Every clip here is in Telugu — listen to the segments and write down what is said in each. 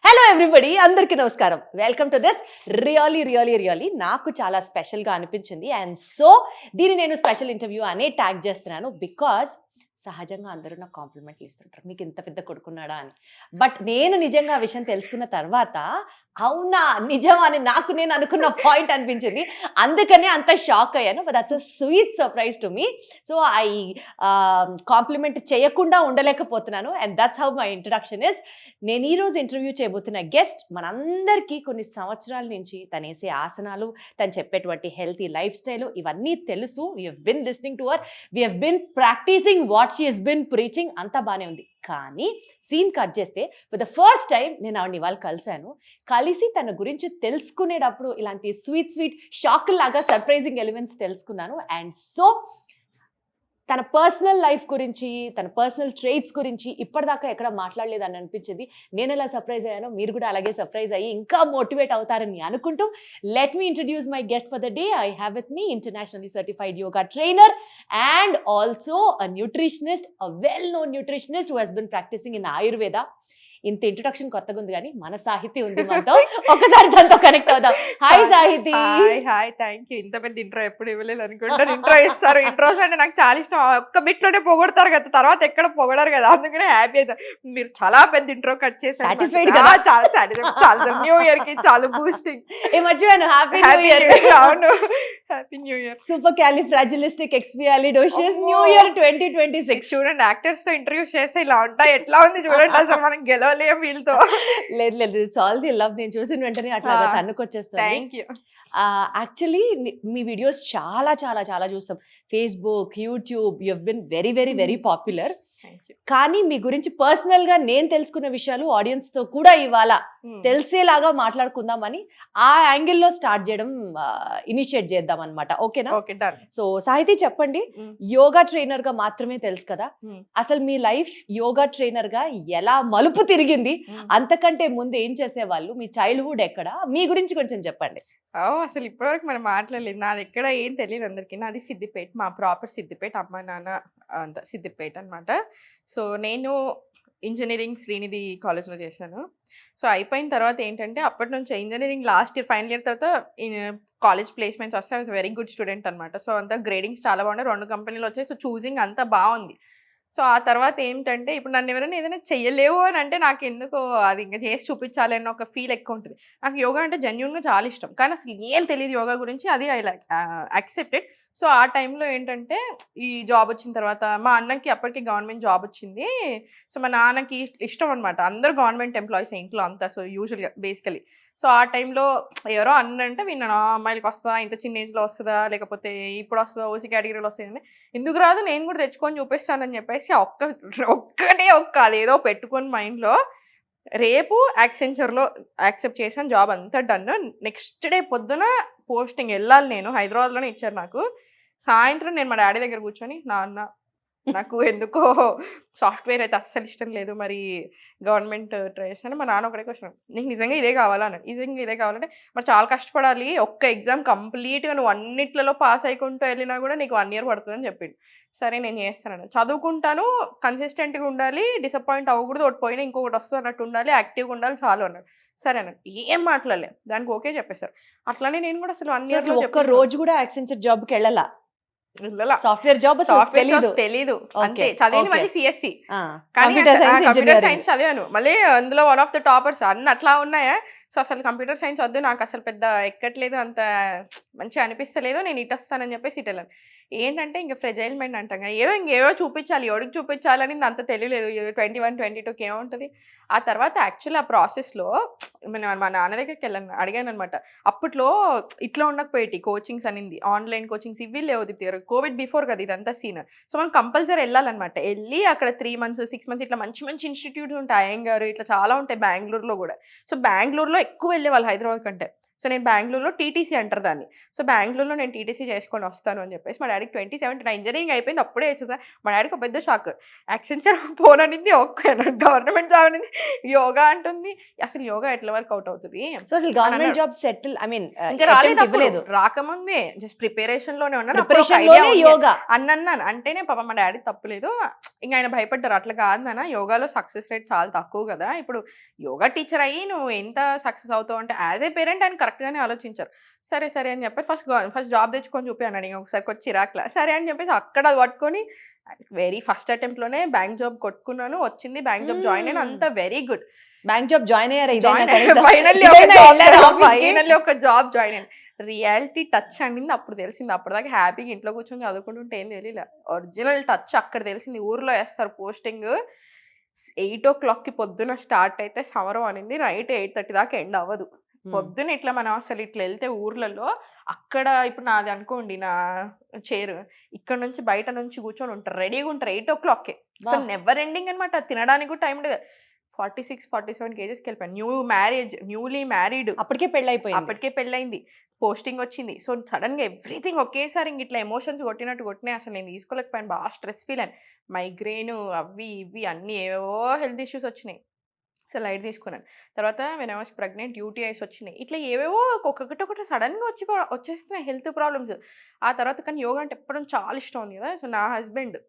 హలో ఎవ్రీబడి, అందరికీ నమస్కారం. వెల్కమ్ టు దిస్ రియలీ నాకు చాలా స్పెషల్గా అనిపించింది. అండ్ సో దీన్ని నేను స్పెషల్ ఇంటర్వ్యూ అనే ట్యాగ్ చేస్తున్నాను. బికాజ్ సహజంగా అందరూ నాకు కాంప్లిమెంట్లు ఇస్తుంటారు, మీకు ఇంత పెద్ద కొడుకున్నాడా అని. బట్ నేను నిజంగా ఆ విషయం తెలుసుకున్న తర్వాత అవునా నిజమా అని నాకు నేను అనుకున్న పాయింట్ అనిపించింది. అందుకనే అంత షాక్ అయ్యాను. But that's a sweet surprise to me. So I compliment చేయకుండా ఉండలేకపోతున్నాను. And that's how my introduction is. నేను ఈరోజు ఇంటర్వ్యూ చేయబోతున్న గెస్ట్ మనందరికీ కొన్ని సంవత్సరాల నుంచి తను వేసే ఆసనాలు, తను చెప్పేటువంటి హెల్తీ లైఫ్ స్టైల్ ఇవన్నీ తెలుసు. We have been listening to her, we have been practising what she has been preaching. అంతా బాగానే ఉంది. కానీ సీన్ కట్ చేస్తే ఫర్ ద ఫస్ట్ టైం నేను ఆవిడని ఇవాళ కలిసి తన గురించి తెలుసుకునేటప్పుడు ఇలాంటి స్వీట్ షాక్ లాగా సర్ప్రైజింగ్ ఎలిమెంట్స్ తెలుసుకున్నాను. అండ్ సో తన పర్సనల్ లైఫ్ గురించి, తన పర్సనల్ ట్రేట్స్ గురించి ఇప్పటిదాకా ఎక్కడ మాట్లాడలేదు అని అనిపించింది. నేను ఎలా సర్ప్రైజ్ అయ్యానో మీరు కూడా అలాగే సర్ప్రైజ్ అయ్యి ఇంకా మోటివేట్ అవుతారని అనుకుంటూ let me introduce my guest for the day. I have with me internationally certified yoga trainer and also a nutritionist, a well known nutritionist who has been practising in Ayurveda. ఇంత ఇంట్రొడక్షన్ కొత్తగా ఉంది కానీ మన సాహితీ ఉంది మనతో. ఒకసారి తనతో కనెక్ట్ అవుదాం. హాయ్ సాహితీ. Hi thank you. ఇంత పెద్ద ఇంట్రో ఎప్పుడు ఇవ్వలేదు అనుకుంటాను. ఇంట్రో ఇస్తారు. ఇంట్రోస్ అంటే నాకు చాలా ఇష్టం. ఒక్క బిట్ లోనే పొగడతారు కదా, తర్వాత ఎక్కడ పొగడారు కదా, అందుకనే హ్యాపీ అవుతారు. మీరు చాలా పెద్ద ఇంట్రో కట్ చేశారు. సాటిస్ఫైడ్ కదా? చాలా సాటిస్ఫైడ్. చాలా న్యూ ఇయర్ కి చాలా బూస్టింగ్. మర్చిపోయాను. Happy new year. అవును, happy new year. Supercalifragilisticexpialidocious new year 2026. చూడండి, యాక్టర్స్ తో ఇంటర్వ్యూస్ చేస్తే ఇలా ఉంటాయి. ఎట్లా ఉంది చూడండి, అసలు మనం గెలవలేం వీళ్ళతో. లేదు ఇట్స్ ఆల్ ది లవ్. నేను చూసిన వెంటనే అట్లా తన్నుకొచ్చేస్తాను. Thank you. యాక్చువల్లీ మీ వీడియోస్ చాలా చూస్తాం. Facebook, YouTube, you have been very popular. కానీ మీ గురించి పర్సనల్ గా నేను తెలుసుకున్న విషయాలు ఆడియన్స్ తో కూడా ఇవాళ తెలిసేలాగా మాట్లాడుకుందామని ఆ యాంగిల్లో స్టార్ట్ చేయడం, ఇనిషియేట్ చేద్దాం అనమాట. ఓకేనా? Okay, done. సో సాహితీ చెప్పండి, యోగా ట్రైనర్ గా మాత్రమే తెలుసు కదా, అసలు మీ లైఫ్ యోగా ట్రైనర్ గా ఎలా మలుపు తిరిగింది? అంతకంటే ముందు ఏం చేసేవాళ్ళు? మీ చైల్డ్హుడ్ ఎక్కడ? మీ గురించి కొంచెం చెప్పండి. అసలు ఇప్పటివరకు మనం మాట్లాడలేదు. నాది ఎక్కడ ఏం తెలియదు అందరికీ. నాది సిద్దిపేట, మా ప్రాపర్ సిద్దిపేట. అమ్మ నాన్న అంత సిద్దిపేట అనమాట. సో నేను ఇంజనీరింగ్ శ్రీనిధి కాలేజ్లో చేశాను. సో అయిపోయిన తర్వాత ఏంటంటే, అప్పటి నుంచి engineering last year final year తర్వాత కాలేజ్ ప్లేస్మెంట్స్ వస్తే I was very good student అనమాట. సో అంతా గ్రేడింగ్స్ చాలా బాగున్నాయి. 2 కంపెనీలు వచ్చాయి. సో చూసింగ్ అంతా బాగుంది. సో ఆ తర్వాత ఏంటంటే, ఇప్పుడు నన్ను ఎవరైనా ఏదైనా చెయ్యలేవు అని అంటే నాకు ఎందుకో అది ఇంకా చేసి చూపించాలి అన్న ఒక ఫీల్ ఎక్కువ ఉంటుంది. నాకు యోగా అంటే జెన్యూన్గా చాలా ఇష్టం, కానీ అసలు ఏం తెలియదు యోగా గురించి. అది ఐ లైక్ యాక్సెప్టెడ్. సో ఆ టైంలో ఏంటంటే, ఈ జాబ్ వచ్చిన తర్వాత మా అన్నకి అప్పటికి గవర్నమెంట్ జాబ్ వచ్చింది. సో మా నాన్నకి ఇష్టం అనమాట, అందరూ గవర్నమెంట్ ఎంప్లాయీస్ ఇంట్లో అంతా. సో యూజువల్గా బేసికలీ సో ఆ టైంలో ఎవరో అన్నంటే విన్నాను, అమ్మాయిలకి వస్తుందా, ఇంత చిన్న ఏజ్లో వస్తుందా, లేకపోతే ఇప్పుడు వస్తుందా, ఓసీ కేటగిరీలో వస్తాయని. ఎందుకు రాదు, నేను కూడా తెచ్చుకొని చూపిస్తానని చెప్పేసి అదేదో పెట్టుకొని మైండ్లో రేపు యాక్సెంచర్లో యాక్సెప్ట్ చేశాను. జాబ్ అంతా డన్. నెక్స్ట్ డే పొద్దున పోస్టింగ్ వెళ్ళాలి. నేను హైదరాబాద్లోనే ఇచ్చారు నాకు. సాయంత్రం నేను మా డాడీ దగ్గర కూర్చొని, నాన్న నాకు ఎందుకో సాఫ్ట్వేర్ అయితే అస్సలు ఇష్టం లేదు, మరి గవర్నమెంట్ ట్రై చేస్తాను. మా నాన్న ఒకటే క్వశ్చన్, నీకు నిజంగా ఇదే కావాలా అన్నాడు. నిజంగా ఇదే కావాలంటే మరి చాలా కష్టపడాలి, ఒక్క ఎగ్జామ్ కంప్లీట్గా నువ్వు అన్నిట్లలో పాస్ అయికుంటూ వెళ్ళినా కూడా నీకు 1 year పడుతుందని చెప్పిండు. సరే నేను చేస్తాను, చదువుకుంటాను, కన్సిస్టెంట్గా ఉండాలి, డిసప్పాయింట్ అవ్వకూడదు, ఒకటి పోయినా ఇంకొకటి వస్తుంది అన్నట్టు ఉండాలి, యాక్టివ్గా ఉండాలి, చాలు అన్నాడు. సరే అన్నాడు. ఏం మాట్లాడలేదు, దానికి ఓకే చెప్పేశారు. అట్లానే నేను కూడా అసలు 1 year ఒక్క రోజు కూడా యాక్సెంచర్ జాబ్కి వెళ్ళాలా? సాఫ్ట్వేర్ జాబ్ తెలీదు అంతే. చదివింది మళ్ళీ సిఎస్సి, కానీ కంప్యూటర్ సైన్స్ చదివాను. మళ్ళీ అందులో వన్ ఆఫ్ ద టాపర్స్ అన్ని అట్లా ఉన్నాయా. సో అసలు కంప్యూటర్ సైన్స్ వద్దు, నాకు అసలు పెద్ద ఎక్కట్లేదు, అంత మంచిగా అనిపిస్తలేదు, నేను ఇటు వస్తానని చెప్పేసి ఇటు వెళ్ళాను. ఏంటంటే ఇంకా ఫ్రెజైల్ మైండ్ అంటాం కదా, ఇంకేవో చూపించాలి, ఎవరికి చూపించాలని అంత తెలియలేదు. 21, 22కి ఏముంటుంది. ఆ తర్వాత యాక్చువల్లీ ఆ ప్రాసెస్లో మా నాన్న దగ్గరికి వెళ్ళాను, అడిగాను అనమాట. అప్పట్లో ఇట్లా ఉండకపోయేటి కోచింగ్స్ అనింది, ఆన్లైన్ కోచింగ్స్ ఇవి లేవు. కోవిడ్ బిఫోర్ కదా ఇదంతా సీన్. సో మనం కంపల్సరీ వెళ్ళాలన్నమాట. వెళ్ళి అక్కడ 3 months 6 months ఇట్లా మంచి ఇన్స్టిట్యూట్స్ ఉంటాయి, అయ్యంగారు ఇట్లా చాలా ఉంటాయి బెంగళూరులో కూడా. సో బెంగళూరులో ఎక్కువ వెళ్ళేవాళ్ళు హైదరాబాద్ కంటే. సో నేను బెంగుళూరులో టీటీసీ అంటారు దాన్ని. సో బెంగుళూరులో నేను టీటీసీ చేసుకొని వస్తాను అని చెప్పేసి మా డాడీకి 27 నా ఇంజినీరింగ్ అయిపోయింది అప్పుడే వచ్చేసా. మా డాడీకి ఒక పెద్ద షాక్. యాక్సెంచర్ పోననింది, ఓకే గవర్నమెంట్ జాబ్ అనింది, యోగా అంటుంది. అసలు యోగా ఎట్లా వర్క్ అవుట్ అవుతుంది? సో అసలు government job settle I mean ఇంకా రాలేదు, అప్పుడు రాకముందే జస్ట్ ప్రిపరేషన్ లోనే ఉన్నాను. ప్రిపరేషన్ లోనే యోగా అన్నాను అంటేనే పాప మా డాడీ తప్పులేదు, ఇంకా ఆయన భయపడ్డారు. అట్లా కాదు నాన్న, యోగాలో సక్సెస్ రేట్ చాలా తక్కువ కదా, ఇప్పుడు యోగా టీచర్ అయ్యి నువ్వు ఎంత సక్సెస్ అవుతావు అంటే యాజ్ ఏ పేరెంట్ ఆయన కరెక్ట్ గానే ఆలోచించారు. సరే సరే అని చెప్పి ఫస్ట్ జాబ్ తెచ్చుకొని చూపాను నేను ఒకసారి వచ్చి చిరాక్లా. సరే అని చెప్పేసి అక్కడ పట్టుకొని వెరీ ఫస్ట్ అటెంప్ట్ లోనే బ్యాంక్ జాబ్ కొట్టుకున్నాను, వచ్చింది బ్యాంక్ జాబ్ జాయిన్ అయినా, అంతా very good. Bank job join అయ్యారు, ఫైనల్లీ ఒక జాబ్ జాయిన్ అయ్యాను. రియాలిటీ టచ్ అనింది అప్పుడు తెలిసింది. అప్పటిదాకా హ్యాపీగా ఇంట్లో కూర్చొని చదువుకుంటుంటే ఏం తెలియలే, ఒరిజినల్ టచ్ అక్కడ తెలిసింది. ఊర్లో వేస్తారు పోస్టింగ్, 8 o'clock పొద్దున స్టార్ట్ అయితే సమరం అనింది, నైట్ 8:30 దాకా ఎండ్ అవ్వదు. పొద్దున ఇట్లా మనం అసలు ఇట్లా వెళ్తే ఊర్లలో అక్కడ ఇప్పుడు నాది అనుకోండి, నా చైర్ ఇక్కడ నుంచి బయట నుంచి కూర్చొని ఉంటారు, రెడీగా ఉంటారు 8 o'clock. అసలు నెవర్ ఎండింగ్ అనమాట, తినడానికి కూడా టైం లేదు. 46-47 kgs వెళ్ళిపోయాను. న్యూలీ మ్యారీడ్, అప్పటికే పెళ్ళైంది, పోస్టింగ్ వచ్చింది. సో సడన్ గా ఎవ్రీథింగ్ ఒకేసారి ఇంక ఇట్లా ఎమోషన్స్ కొట్టినాయి. అసలు నేను తీసుకోలేకపోయాను, బాగా స్ట్రెస్ ఫీల్ అయ్యాను. మైగ్రెయిన్ అవి ఇవి అన్ని ఏవో హెల్త్ ఇష్యూస్ వచ్చినాయి. సో లైట్ తీసుకున్నాను. తర్వాత when I was pregnant UTIs వచ్చినాయి. ఇట్లా ఏవేవో ఒక్కొక్కటి సడన్ గా వచ్చేస్తున్నాయి హెల్త్ ప్రాబ్లమ్స్. ఆ తర్వాత కానీ యోగా అంటే ఎప్పటి చాలా ఇష్టం ఉంది కదా. సో నా హస్బెండ్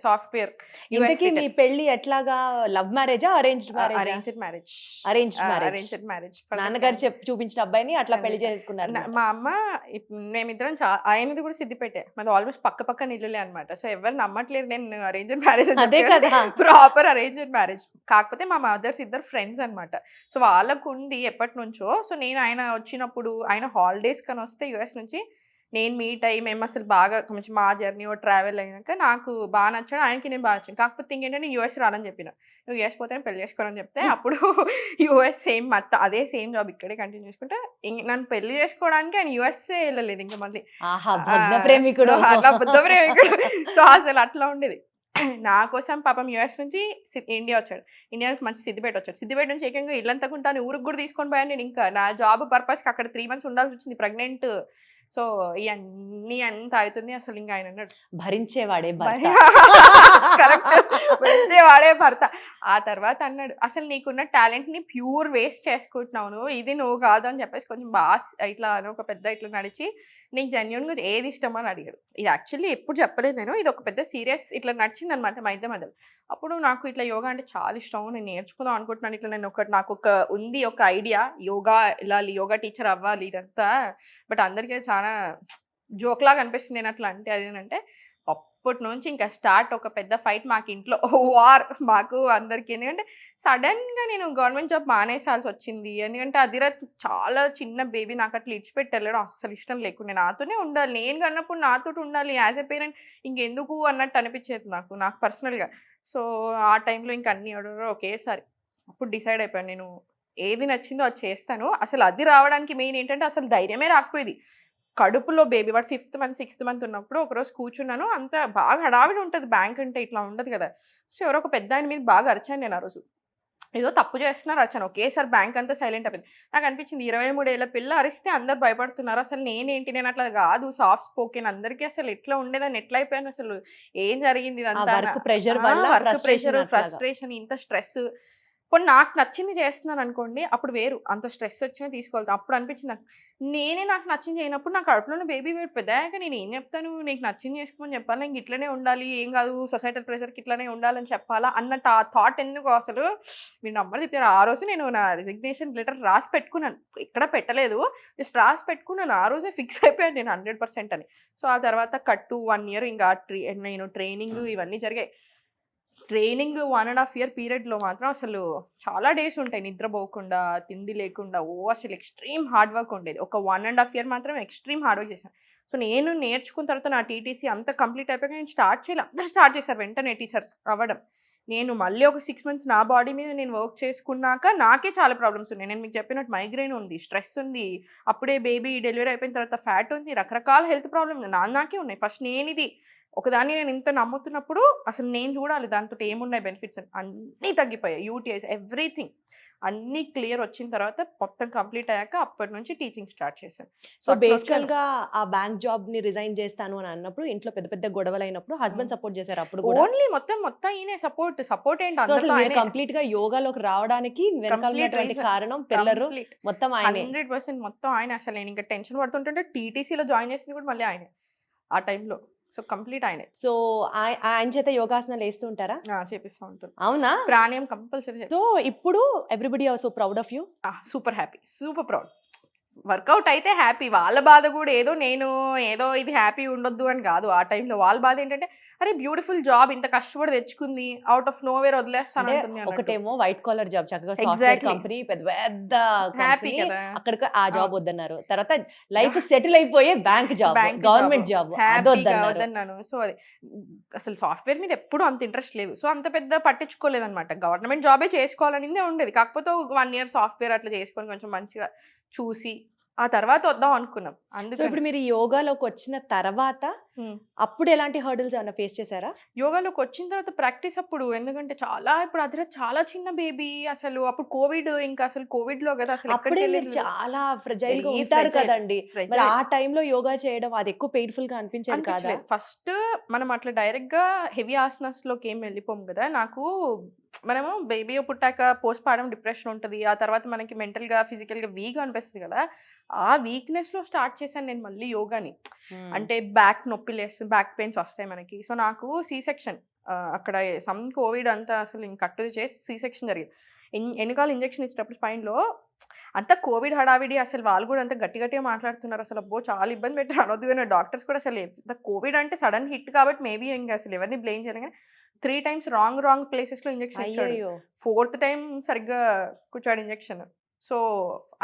సాఫ్ట్వేర్. ఇంతకీ మీ పెళ్లి ఎట్లాగా, లవ్ మ్యారేజా అరేంజ్డ్ మ్యారేజ్? Arranged marriage. నాన్నగారు చూపించిన అబ్బాయిని అట్లా పెళ్లి చేసుకున్నారు. మా అమ్మ మేమిద్దరం ఆయనది కూడా సిద్దిపేటే, మాది ఆల్మోస్ట్ పక్క ఇల్లులే అనమాట. సో ఎవరు నమ్మట్లేదు నేను అరేంజ్డ్ మ్యారేజ్, అదే కదా ప్రాపర్ అరేంజ్డ్ మ్యారేజ్. కాకపోతే మా మదర్స్ ఇద్దరు ఫ్రెండ్స్ అనమాట. సో వాళ్ళకు ఉంది ఎప్పటి నుంచో. సో నేను ఆయన వచ్చినప్పుడు, ఆయన హాలిడేస్ కని వస్తే యుఎస్ నుంచి నేను మీట్ అయ్యి మేము అసలు బాగా కొంచెం మా జర్నీ ట్రావెల్ అయినాక నాకు బాగా నచ్చాడు, ఆయనకి నేను బాగా నచ్చాను. కాకపోతే ఇంకేంటంటే నేను యూఎస్ రానని చెప్పిన, నువ్వు యూఎస్ పోతే పెళ్లి చేసుకోవాలని చెప్తే అప్పుడు యూఎస్ సేమ్ అదే సేమ్ జాబ్ ఇక్కడే కంటిన్యూ చేసుకుంటే నన్ను పెళ్లి చేసుకోవడానికి ఆయన యూఎస్ఏ వెళ్ళలేదు ఇంకా మళ్ళీ. అట్లా ప్రేమికుడు. సో అసలు అట్లా ఉండేది. నా కోసం పాపం యూఎస్ నుంచి ఇండియా వచ్చాడు, ఇండియా నుంచి మంచి సిద్దిపేట నుంచి ఏకంగా ఇల్లంతా ఉంటాను ఊరికి కూడా తీసుకొని పోయాను నేను. ఇంకా నా జాబ్ పర్పస్కి అక్కడ 3 months ఉండాల్సి వచ్చింది, ప్రెగ్నెంట్. సో ఇవన్నీ అంత అవుతుంది. అసలు ఇంకా ఆయన అన్నాడు భరించేవాడే భర్త. ఆ తర్వాత అన్నాడు, అసలు నీకున్న టాలెంట్ ని ప్యూర్ వేస్ట్ చేసుకుంటున్నావు, ఇది నువ్వు కాదు అని చెప్పేసి కొంచెం బాగా ఇట్లా ఒక పెద్ద ఇట్లా నడిచి నీకు జెన్యున్ గా ఏది ఇష్టం అని అడిగాడు. ఇది యాక్చువల్లీ ఎప్పుడు చెప్పలేదు నేను, ఇది ఒక పెద్ద సీరియస్ ఇట్లా నడిచింది అనమాట మా ఇద్దరి మధ్యలో. అప్పుడు నాకు ఇట్లా యోగా అంటే చాలా ఇష్టం, నేను నేర్చుకుందాం అనుకుంటున్నాను. ఇట్లా నేను నాకు ఒక ఐడియా, యోగా వెళ్ళాలి, యోగా టీచర్ అవ్వాలి ఇదంతా. బట్ అందరికీ చాలా జోక్ లాగా అనిపిస్తుంది నేను అట్లా అంటే. అదేంటంటే అప్పటి నుంచి ఇంకా స్టార్ట్ ఒక పెద్ద ఫైట్ మాకు ఇంట్లో, వార్ మాకు అందరికీ. ఎందుకంటే సడన్ గా నేను గవర్నమెంట్ జాబ్ మానేసాల్సి వచ్చింది. ఎందుకంటే అదిరా చాలా చిన్న బేబీ, నాకు అట్లా ఇడిచిపెట్టి వెళ్ళడం అస్సలు ఇష్టం లేకుండా నాతోనే ఉండాలి, నేను కన్నప్పుడు నాతో ఉండాలి యాజ్ ఎ పేరెంట్, ఇంకెందుకు అన్నట్టు అనిపించేది నాకు పర్సనల్గా. సో ఆ టైంలో ఇంకా అన్ని ఆర్డర్ ఒకేసారి అప్పుడు డిసైడ్ అయిపోయాను, నేను ఏది నచ్చిందో అది చేస్తాను. అసలు అది రావడానికి మెయిన్ ఏంటంటే అసలు ధైర్యమే రాకపోయేది. కడుపులో బేబీ వాడు 5th month 6th month ఉన్నప్పుడు ఒకరోజు కూర్చున్నాను, అంత బాగా హడావిడి ఉంటుంది, బ్యాంక్ అంటే ఇట్లా ఉండదు కదా. సో ఎవరో ఒక పెద్ద ఆయన మీద బాగా అరిచాను నేను. ఆ రోజు ఏదో తప్పు చేస్తున్నారు అరిచాను, ఒకేసారి బ్యాంక్ అంతా సైలెంట్ అయిపోయింది. నాకు అనిపించింది 23 ఏళ్ల పిల్ల అరిస్తే అందరు భయపడుతున్నారు, అసలు నేనేంటి, నేను అట్లా కాదు, సాఫ్ట్ స్పోకెన్, అందరికీ అసలు ఎట్లా ఉండేదాన్ని, ఎట్లా అయిపోయాను, అసలు ఏం జరిగింది, ఇదంతా ఫ్రస్ట్రేషన్, ఇంత స్ట్రెస్. ఇప్పుడు నాకు నచ్చింది చేస్తున్నాను అనుకోండి, అప్పుడు వేరు, అంత స్ట్రెస్ వచ్చినా తీసుకోవాలి. అప్పుడు అనిపించింది నాకు, నాకు నచ్చింది చేయనప్పుడు నాకు కడుపులోనే బేబీ వేరు పెద్దయ్యాక నేను ఏం చెప్తాను, నీకు నచ్చింది చేసుకోమని చెప్పాలా, ఇంక ఇట్లనే ఉండాలి, ఏం కాదు సొసైటల్ ప్రెషర్కి ఇట్లనే ఉండాలని చెప్పాలా అన్నట్టు ఆ థాట్ ఎందుకు అసలు మీరు నమ్మరు చెప్తారు. ఆ రోజు నేను నా రిజిగ్నేషన్ లెటర్ రాసి పెట్టుకున్నాను, ఇక్కడ పెట్టలేదు, జస్ట్ రాసి పెట్టుకున్నాను. ఆ రోజే ఫిక్స్ అయిపోయాను నేను 100% అని. సో ఆ తర్వాత 1 year ఇంకా నేను ట్రైనింగ్ ఇవన్నీ జరిగాయి. ట్రైనింగ్ 1.5 year పీరియడ్లో మాత్రం అసలు చాలా డేస్ ఉంటాయి నిద్రపోకుండా, తిండి లేకుండా, అసలు ఎక్స్ట్రీమ్ హార్డ్ వర్క్ ఉండేది. ఒక 1.5 year మాత్రం ఎక్స్ట్రీమ్ హార్డ్ వర్క్ చేశాను. సో నేను నేర్చుకున్న తర్వాత నా టీటీసీ అంతా కంప్లీట్ అయిపోయాక నేను స్టార్ట్ చేయాలి, అందరూ స్టార్ట్ చేశారు వెంటనే టీచర్స్ అవ్వడం. నేను మళ్ళీ ఒక 6 months నా బాడీ మీద నేను వర్క్ చేసుకున్నాక నాకే చాలా ప్రాబ్లమ్స్ ఉన్నాయి. నేను మీకు చెప్పినట్టు మైగ్రెయిన్ ఉంది, స్ట్రెస్ ఉంది, అప్పుడే బేబీ డెలివరీ అయిపోయిన తర్వాత ఫ్యాట్ ఉంది, రకరకాల హెల్త్ ప్రాబ్లమ్ నాకే ఉన్నాయి. ఫస్ట్ నేను ఇది ఒకదాన్ని నేను ఇంత నమ్ముతున్నప్పుడు అసలు నేను చూడాలి దాంతో ఏమున్నాయి బెనిఫిట్స్ అని. అన్నీ తగ్గిపోయాయి, యూటీఐస్ ఎవ్రీథింగ్ అన్నీ క్లియర్ వచ్చిన తర్వాత మొత్తం కంప్లీట్ అయ్యాక అప్పటి నుంచి టీచింగ్ స్టార్ట్ చేశాను. సో బేసికల్ గా ఆ బ్యాంక్ జాబ్ ని రిజైన్ చేస్తాను అని అన్నప్పుడు ఇంట్లో పెద్ద పెద్ద గొడవలు అయినప్పుడు హస్బెండ్ సపోర్ట్ చేశారు అప్పుడు కూడా. ఓన్లీ మొత్తం ఈయన సపోర్ట్ ఏంటి సో అసలు అందరిలో మీరు ఆయనే. కంప్లీట్ గా యోగాలోకి రావడానికి వెనకాల Complete ఉన్నటువంటి reason. కారణం పిల్లలు Complete. మొత్తం ఆయనే. 100% మొత్తం ఆయన. అసలు నేను ఇంకా టెన్షన్ పడుతుంటే టీటీసీలో జాయిన్ చేసింది కూడా మళ్ళీ ఆయనే ఆ టైంలో. సో కంప్లీట్ ఆయనే. సో ఆయన చేత యోగాసనాలు వేస్తూ ఉంటారా? చేపిస్తూ ఉంటారు. అవునా? ప్రాణాయామం కంపల్సరీ. సో ఇప్పుడు everybody are so proud of you. Super happy, super proud. Workout అయితే హ్యాపీ. వాళ్ళ బాధ కూడా ఏదో ఇది హ్యాపీ ఉండొద్దు అని కాదు. ఆ టైంలో వాళ్ళ బాధ ఏంటంటే అరే బ్యూటిఫుల్ జాబ్ ఇంత కష్టపడి తెచ్చుకుంది అవుట్ ఆఫ్ నో వేర్ వదిలేస్తాను అంటుంది అన్నట్టు. ఒకటేమో వైట్ కాలర్ జాబ్ చక్కగా సాఫ్ట్వేర్ Exactly. కంపెనీ పెద్ద పెద్ద హ్యాపీ కంపెనీ, కదా. అక్కడికి ఆ జాబ్ వద్దన్నారు. తర్వాత లైఫ్ సెటిల్ అయిపోయే bank job, Bank government job. Job హ్యాపీగా అదొద్దన్నారు. వద్దన్నాను. సో అది అసలు సాఫ్ట్వేర్ మీద ఎప్పుడు అంత ఇంట్రెస్ట్ లేదు. సో అంత పెద్ద పట్టించుకోలేదన్నమాట. గవర్నమెంట్ జాబే చేసుకోవాలనిదే ఉండేది. కాకపోతే 1 year సాఫ్ట్వేర్ అట్లా చేసుకొని కొంచెం మంచిగా చూసి ఆ తర్వాత వద్దాం అనుకున్నాం. సో అందుకని ఇప్పుడు మీరు యోగాలోకి వచ్చిన తర్వాత అప్పుడు ఎలాంటి హర్డిల్స్ ఏమైనా ఫేస్ చేశారా? యోగాలోకి వచ్చిన తర్వాత ప్రాక్టీస్ అప్పుడు ఎందుకంటే ఇప్పుడు అదిరా చాలా చిన్న బేబీ. అసలు అప్పుడు కోవిడ్, ఇంకా అసలు కోవిడ్ లో కదా అసలు అప్పుడే మీరు చాలా ఫ్రెజైల్ గా ఉంటారు కదండి. మరి ఆ టైంలో యోగా చేయడం అది ఎక్కువ పెయిన్ఫుల్ గా అనిపించేది కాదా? ఫస్ట్ మనం అట్లా డైరెక్ట్ గా హెవీ ఆసనాస్ లోకి ఏం వెళ్ళిపోము కదా. నాకు మనము బేబీ పుట్టాక పోస్ట్ పార్టం డిప్రెషన్ ఉంటుంది. ఆ తర్వాత మనకి మెంటల్ గా ఫిజికల్ గా వీక్ అనిపిస్తుంది కదా. ఆ వీక్నెస్ లో స్టార్ట్ చేశాను నేను మళ్ళీ యోగాని. అంటే బ్యాక్ నొప్పి లేస్తుంది, బ్యాక్ పెయిన్స్ వస్తాయి మనకి. సో నాకు సి సెక్షన్ అక్కడ సమ్ కోవిడ్ అంతా అసలు కట్టుది చేసి సి సెక్షన్ జరిగింది. వెనకాల ఇంజెక్షన్ ఇచ్చినప్పుడు స్పైన్లో అంతా కోవిడ్ హడావిడి. అసలు వాళ్ళు కూడా అంత గట్టిగా మాట్లాడుతున్నారు. అసలు అబ్బో చాలా ఇబ్బంది పెట్టారు అనొద్దు. కానీ డాక్టర్స్ కూడా అసలు కోవిడ్ అంటే సడన్ హిట్ కాబట్టి మేబీ ఇంకా అసలు ఎవరిని బ్లేమ్ చేయను. కానీ 3 times రాంగ్ ప్లేసెస్లో ఇంజెక్షన్ ఇచ్చాడు. 4th time సరిగ్గా కూర్చాడు ఇంజెక్షన్. సో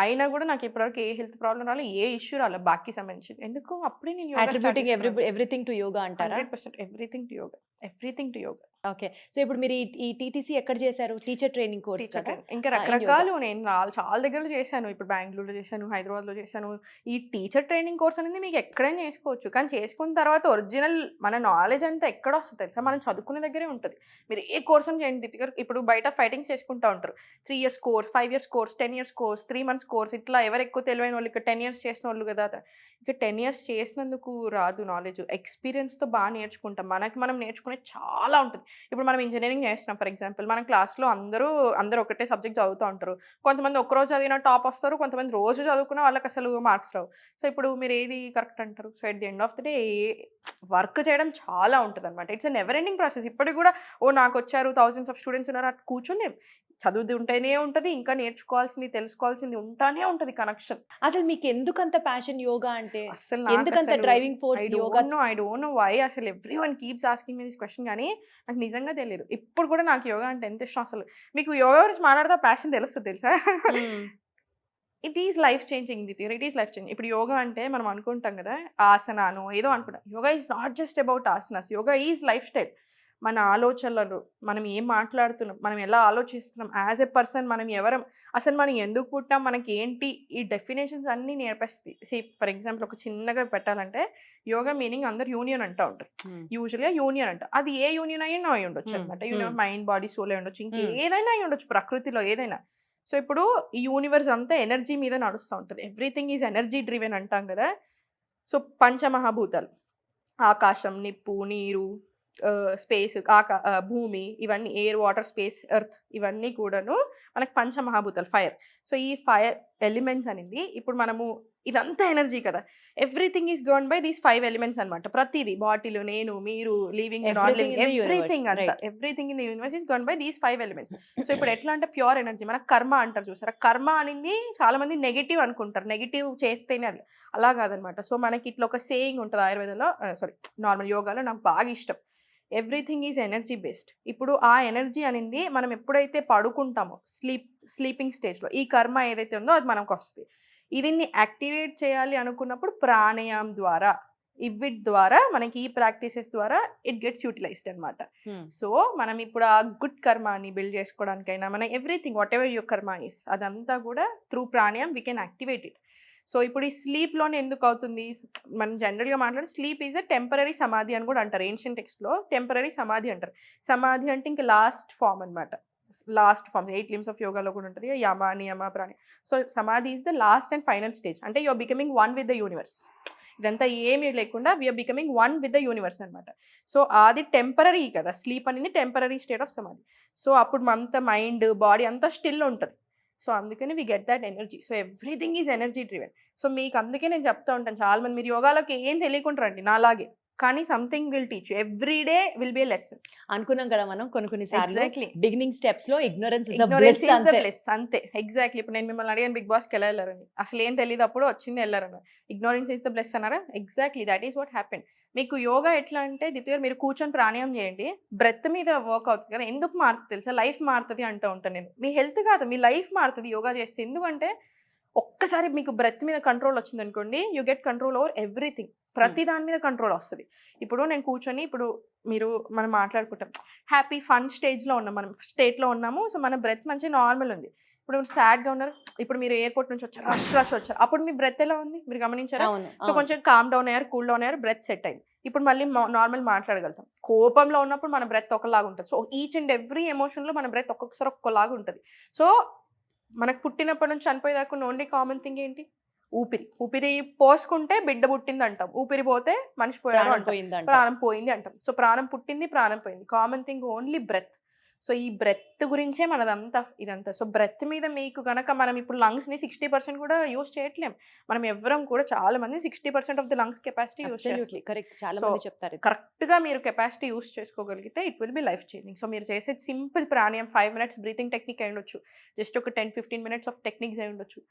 అయినా కూడా నాకు ఇప్పటివరకు ఏ హెల్త్ ప్రాబ్లం రాలేదు, ఏ ఇష్యూ రాలేదు బాకీ సంబంధించి. ఎందుకు అప్పుడే నేను అట్రిబ్యూటింగ్ ఎవ్రీథింగ్ టు యోగా అంటారా? 100% everything to yoga. Okay. So ఇప్పుడు మీరు ఈ టీటీసీ ఎక్కడ చేశారు? టీచర్ ట్రైనింగ్ కోర్స్ కదా? ఇంకా రకరకాలు నేను చాలా దగ్గరలో చేశాను. ఇప్పుడు బెంగళూరులో చేశాను, హైదరాబాద్లో చేశాను. ఈ టీచర్ ట్రైనింగ్ కోర్స్ అనేది మీకు ఎక్కడైనా చేసుకోవచ్చు. కానీ చేసుకున్న తర్వాత ఒరిజినల్ మన నాలెడ్జ్ అంతా ఎక్కడ వస్తుంది తెలుసా? మనం చదువుకునే దగ్గరే ఉంటుంది. మీరు ఏ కోర్స్ అని చేయండి. ఇప్పుడు బయట ఫైటింగ్స్ చేసుకుంటూ ఉంటారు. 3 years course, 5 years course, 10 years course, 3 months course. ఇట్లా ఎవరు ఎక్కువ తెలివైన వాళ్ళు ఇక్కడ 10 years చేసిన వాళ్ళు కదా. ఇక 10 years చేసినందుకు రాదు నాలెడ్జ్. ఎక్స్పీరియన్స్తో బాగా నేర్చుకుంటాం. మనం నేర్చుకునే చాలా ఉంటుంది. ఇప్పుడు మనం ఇంజనీరింగ్ చేస్తున్నాం ఫర్ ఎగ్జాంపుల్. మన క్లాస్లో అందరూ ఒకటే సబ్జెక్ట్ చదువుతూ ఉంటారు. కొంతమంది ఒక్కరోజు చదివిన టాప్ వస్తారు, కొంతమంది రోజు చదువుకున్న వాళ్ళకి అసలు మార్క్స్ రావు. సో ఇప్పుడు మీరు ఏది కరెక్ట్ అంటారు? So at the end of the day work చేయడం చాలా ఉంటుంది అనమాట. It's never ending process. ఇప్పటికి కూడా నాకు వచ్చారు, thousands of స్టూడెంట్స్ ఉన్నారు, అటు కూర్చొని చదువుతుంటేనే ఉంటుంది. ఇంకా నేర్చుకోవాల్సింది, తెలుసుకోవాల్సింది ఉంటానే ఉంటుంది కనెక్షన్. అసలు మీకు ఎందుకంత ప్యాషన్ యోగా అంటే? అసలు ఎందుకంత driving force yoga? I don't know why. అసలు everyone keeps asking me this question. కానీ నాకు నిజంగా తెలియదు. ఇప్పుడు కూడా నాకు యోగా అంటే ఎంత ఇష్టం. అసలు మీకు యోగా గురించి మాట్లాడితే ప్యాషన్ తెలుస్తుంది తెలుసా? It is life changing the theory. It is life changing. ఇప్పుడు యోగా అంటే మనం అనుకుంటాం కదా ఆసనాను ఏదో అనుకుంటాం. Yoga is not just about asanas. Yoga is life style. మన ఆలోచనలు, మనం ఏం మాట్లాడుతున్నాం, మనం ఎలా ఆలోచిస్తున్నాం, యాజ్ ఎ పర్సన్ మనం ఎవరం, అసలు మనం ఎందుకు పుట్టాం, మనకి ఏంటి, ఈ డెఫినేషన్స్ అన్నీ నేర్పిస్తుంది. ఫర్ ఎగ్జాంపుల్ ఒక చిన్నగా పెట్టాలంటే యోగా మీనింగ్ అందరు యూనియన్ అంటూ ఉంటారు. యూజువల్గా యూనియన్ అంట. అది ఏ యూనియన్ అయినా అయి ఉండొచ్చు అనమాట. యూనియన్ మైండ్, బాడీ, సోల్ అయి ఉండొచ్చు, ఇంకేదైనా అయి ఉండొచ్చు, ప్రకృతిలో ఏదైనా. సో ఇప్పుడు ఈ యూనివర్స్ అంతా ఎనర్జీ మీద నడుస్తూ ఉంటుంది. ఎవ్రీథింగ్ ఈజ్ ఎనర్జీ డ్రివెన్ అంటాం కదా. సో పంచమహాభూతాలు, ఆకాశం, నిప్పు, నీరు, స్పేస్, భూమి, ఇవన్నీ ఎయిర్, వాటర్, స్పేస్, ఎర్త్, ఇవన్నీ కూడాను మనకు పంచమహాభూతాలు, ఫైర్. సో ఈ ఫైర్ ఎలిమెంట్స్ అనేది ఇప్పుడు మనము ఇదంతా ఎనర్జీ కదా. Everything is govern by these 5 elements అనమాట. ప్రతిదీ బాటిల్, నేను, మీరు, లివింగ్, నాన్ లివింగ్, ఎవ్రీథింగ్ అంతా everything in the universe is govern by these 5 elements. So ఇప్పుడు ఎట్లా అంటే ప్యూర్ ఎనర్జీ. మనకు కర్మ అంటారు చూసారా? కర్మ అనేది చాలా మంది నెగిటివ్ అనుకుంటారు, నెగిటివ్ చేస్తేనే అది. అలా కాదనమాట. సో మనకి ఇట్లా ఒక సేయింగ్ ఉంటుంది ఆయుర్వేదంలో, నార్మల్ యోగాలో నాకు బాగా ఇష్టం. Everything is energy based. ఇప్పుడు ఆ ఎనర్జీ అనేది మనం ఎప్పుడైతే పడుకుంటామో స్లీపింగ్ స్టేజ్లో ఈ కర్మ ఏదైతే ఉందో అది మనకు వస్తుంది. దీన్ని యాక్టివేట్ చేయాలి అనుకున్నప్పుడు ప్రాణాయామం ద్వారా, ఇవిట్ ద్వారా, మనకి ఈ ప్రాక్టీసెస్ ద్వారా ఇట్ గెట్స్ యూటిలైజ్డ్ అనమాట. సో మనం ఇప్పుడు ఆ గుడ్ కర్మాని బిల్డ్ చేసుకోవడానికైనా మన ఎవ్రీథింగ్ వాట్ ఎవర్ యువర్ కర్మ ఇస్, అదంతా కూడా త్రూ ప్రాణాయామం we can activate it. So ఇప్పుడు ఈ స్లీప్లోనే ఎందుకు అవుతుంది, మనం జనరల్గా మాట్లాడే స్లీప్ ఈజ్ ఎ టెంపరీ సమాధి అని కూడా అంటారు. ఏన్షియన్ టెక్స్ట్లో టెంపరీ సమాధి అంటారు. సమాధి అంటే ఇంకా లాస్ట్ ఫామ్ అనమాట. లాస్ట్ ఫామ్ 8 limbs ఆఫ్ యోగాలో కూడా ఉంటుంది, యమ నియమ ప్రాణి. So samadhi is the last and final stage. అంటే you are becoming one with the universe. ఇదంతా ఏమీ లేకుండా we are becoming one with the universe అనమాట. సో అది టెంపరీ కదా, స్లీప్ అనేది temporary state of samadhi. So అప్పుడు అంత మైండ్ బాడీ అంతా స్టిల్ ఉంటుంది. సో అందుకని we get that energy. So everything is energy driven. So మీకు అందుకే నేను చెప్తా ఉంటాను, చాలా మంది మీరు యోగాలోకి ఏం తెలియకుంటారండి నాలాగే, కానీ something will teach you. Every day will be a lesson. అనుకున్నాం కదా మనం కొన్ని సార్లు ఎగ్జాక్ట్లీ. బిగినింగ్ స్టెప్స్ లో ignorance Ignorance is the bliss. అంతే ఎగ్జాక్ట్లీ. ఇప్పుడు నేను మిమ్మల్ని అడిగాను బిగ్ బాస్కి ఎలా వెళ్ళారని, అసలు ఏం తెలియదు అప్పుడు వచ్చింది వెళ్ళారన్నారు. ఇగ్నోరెన్స్ ఈస్ ద బ్లెస్ అన్నారా? Exactly that is what happen. మీకు యోగా ఎట్లా అంటే దిత్య గారు, మీరు కూర్చొని ప్రాణాయామం చేయండి, బ్రెత్ మీద వర్క్ అవుతుంది కదా. ఎందుకు మారుతుంది తెలుసా? లైఫ్ మారుతుంది అంటూ ఉంటాను నేను. మీ హెల్త్ కాదు, మీ లైఫ్ మారుతుంది యోగా చేస్తే. ఎందుకంటే ఒక్కసారి మీకు బ్రెత్ మీద కంట్రోల్ వచ్చింది అనుకోండి, you get control over everything. ప్రతి దాని మీద కంట్రోల్ వస్తుంది. ఇప్పుడు నేను కూర్చొని, ఇప్పుడు మనం మాట్లాడుకుంటాం, హ్యాపీ ఫన్ స్టేజ్లో ఉన్నాం, మనం స్టేట్లో ఉన్నాము. సో మన బ్రెత్ మంచిగా నార్మల్ ఉంది. ఇప్పుడు మీరు సాడ్గా ఉన్నారు, ఇప్పుడు మీరు ఎయిర్పోర్ట్ నుంచి వచ్చారు, రష్ వచ్చారు, అప్పుడు మీ బ్రెత్ ఎలా ఉంది మీరు గమనించారా? సో కొంచెం కామ్ డౌన్ అయ్యారు, కూల్ డౌన్ అయ్యారు, బ్రెత్ సెట్ అయింది. ఇప్పుడు మళ్ళీ నార్మల్ మాట్లాడగలుగుతాం. కోపంలో ఉన్నప్పుడు మన బ్రెత్ ఒకలాగా ఉంటుంది. సో ఈచ్ అండ్ ఎవ్రీ ఎమోషన్లో మన బ్రెత్ ఒక్కొక్కసారి ఒక్కలాగా ఉంటుంది. సో మనకు పుట్టినప్పటి నుంచి చనిపోయేదాకా ఓన్లీ కామన్ థింగ్ ఏంటి? ఊపిరి. ఊపిరి పోసుకుంటే బిడ్డ పుట్టింది అంటాం, ఊపిరి పోతే మనిషి పోయాడు అంటాం, ప్రాణం పోయింది అంటాం. సో ప్రాణం పుట్టింది, ప్రాణం పోయింది. Common thing only breath. So ఈ బ్రెత్ గురించే మనదంతా ఇదంతా. సో బ్రెత్ మీద మీకు కనుక, మనం ఇప్పుడు లంగ్స్ని 60% కూడా యూజ్ చేయట్లేం. మనం ఎవరం కూడా, చాలా మంది 60% of the lungs capacity use చేస్తారు. కరెక్ట్, చాలా మంది చెప్తారు. కరెక్ట్గా మీరు కెపాసిటీ యూజ్ చేసుకోగలిగితే it will be life changing. So మీరు చేసే సింపుల్ ప్రాణాయామం 5 minutes బ్రీతింగ్ టెక్నిక్ అయి ఉండొచ్చు, జస్ట్ ఒక 10-15 minutes ఆఫ్ టెక్నిక్స్ అయి ఉండొచ్చు.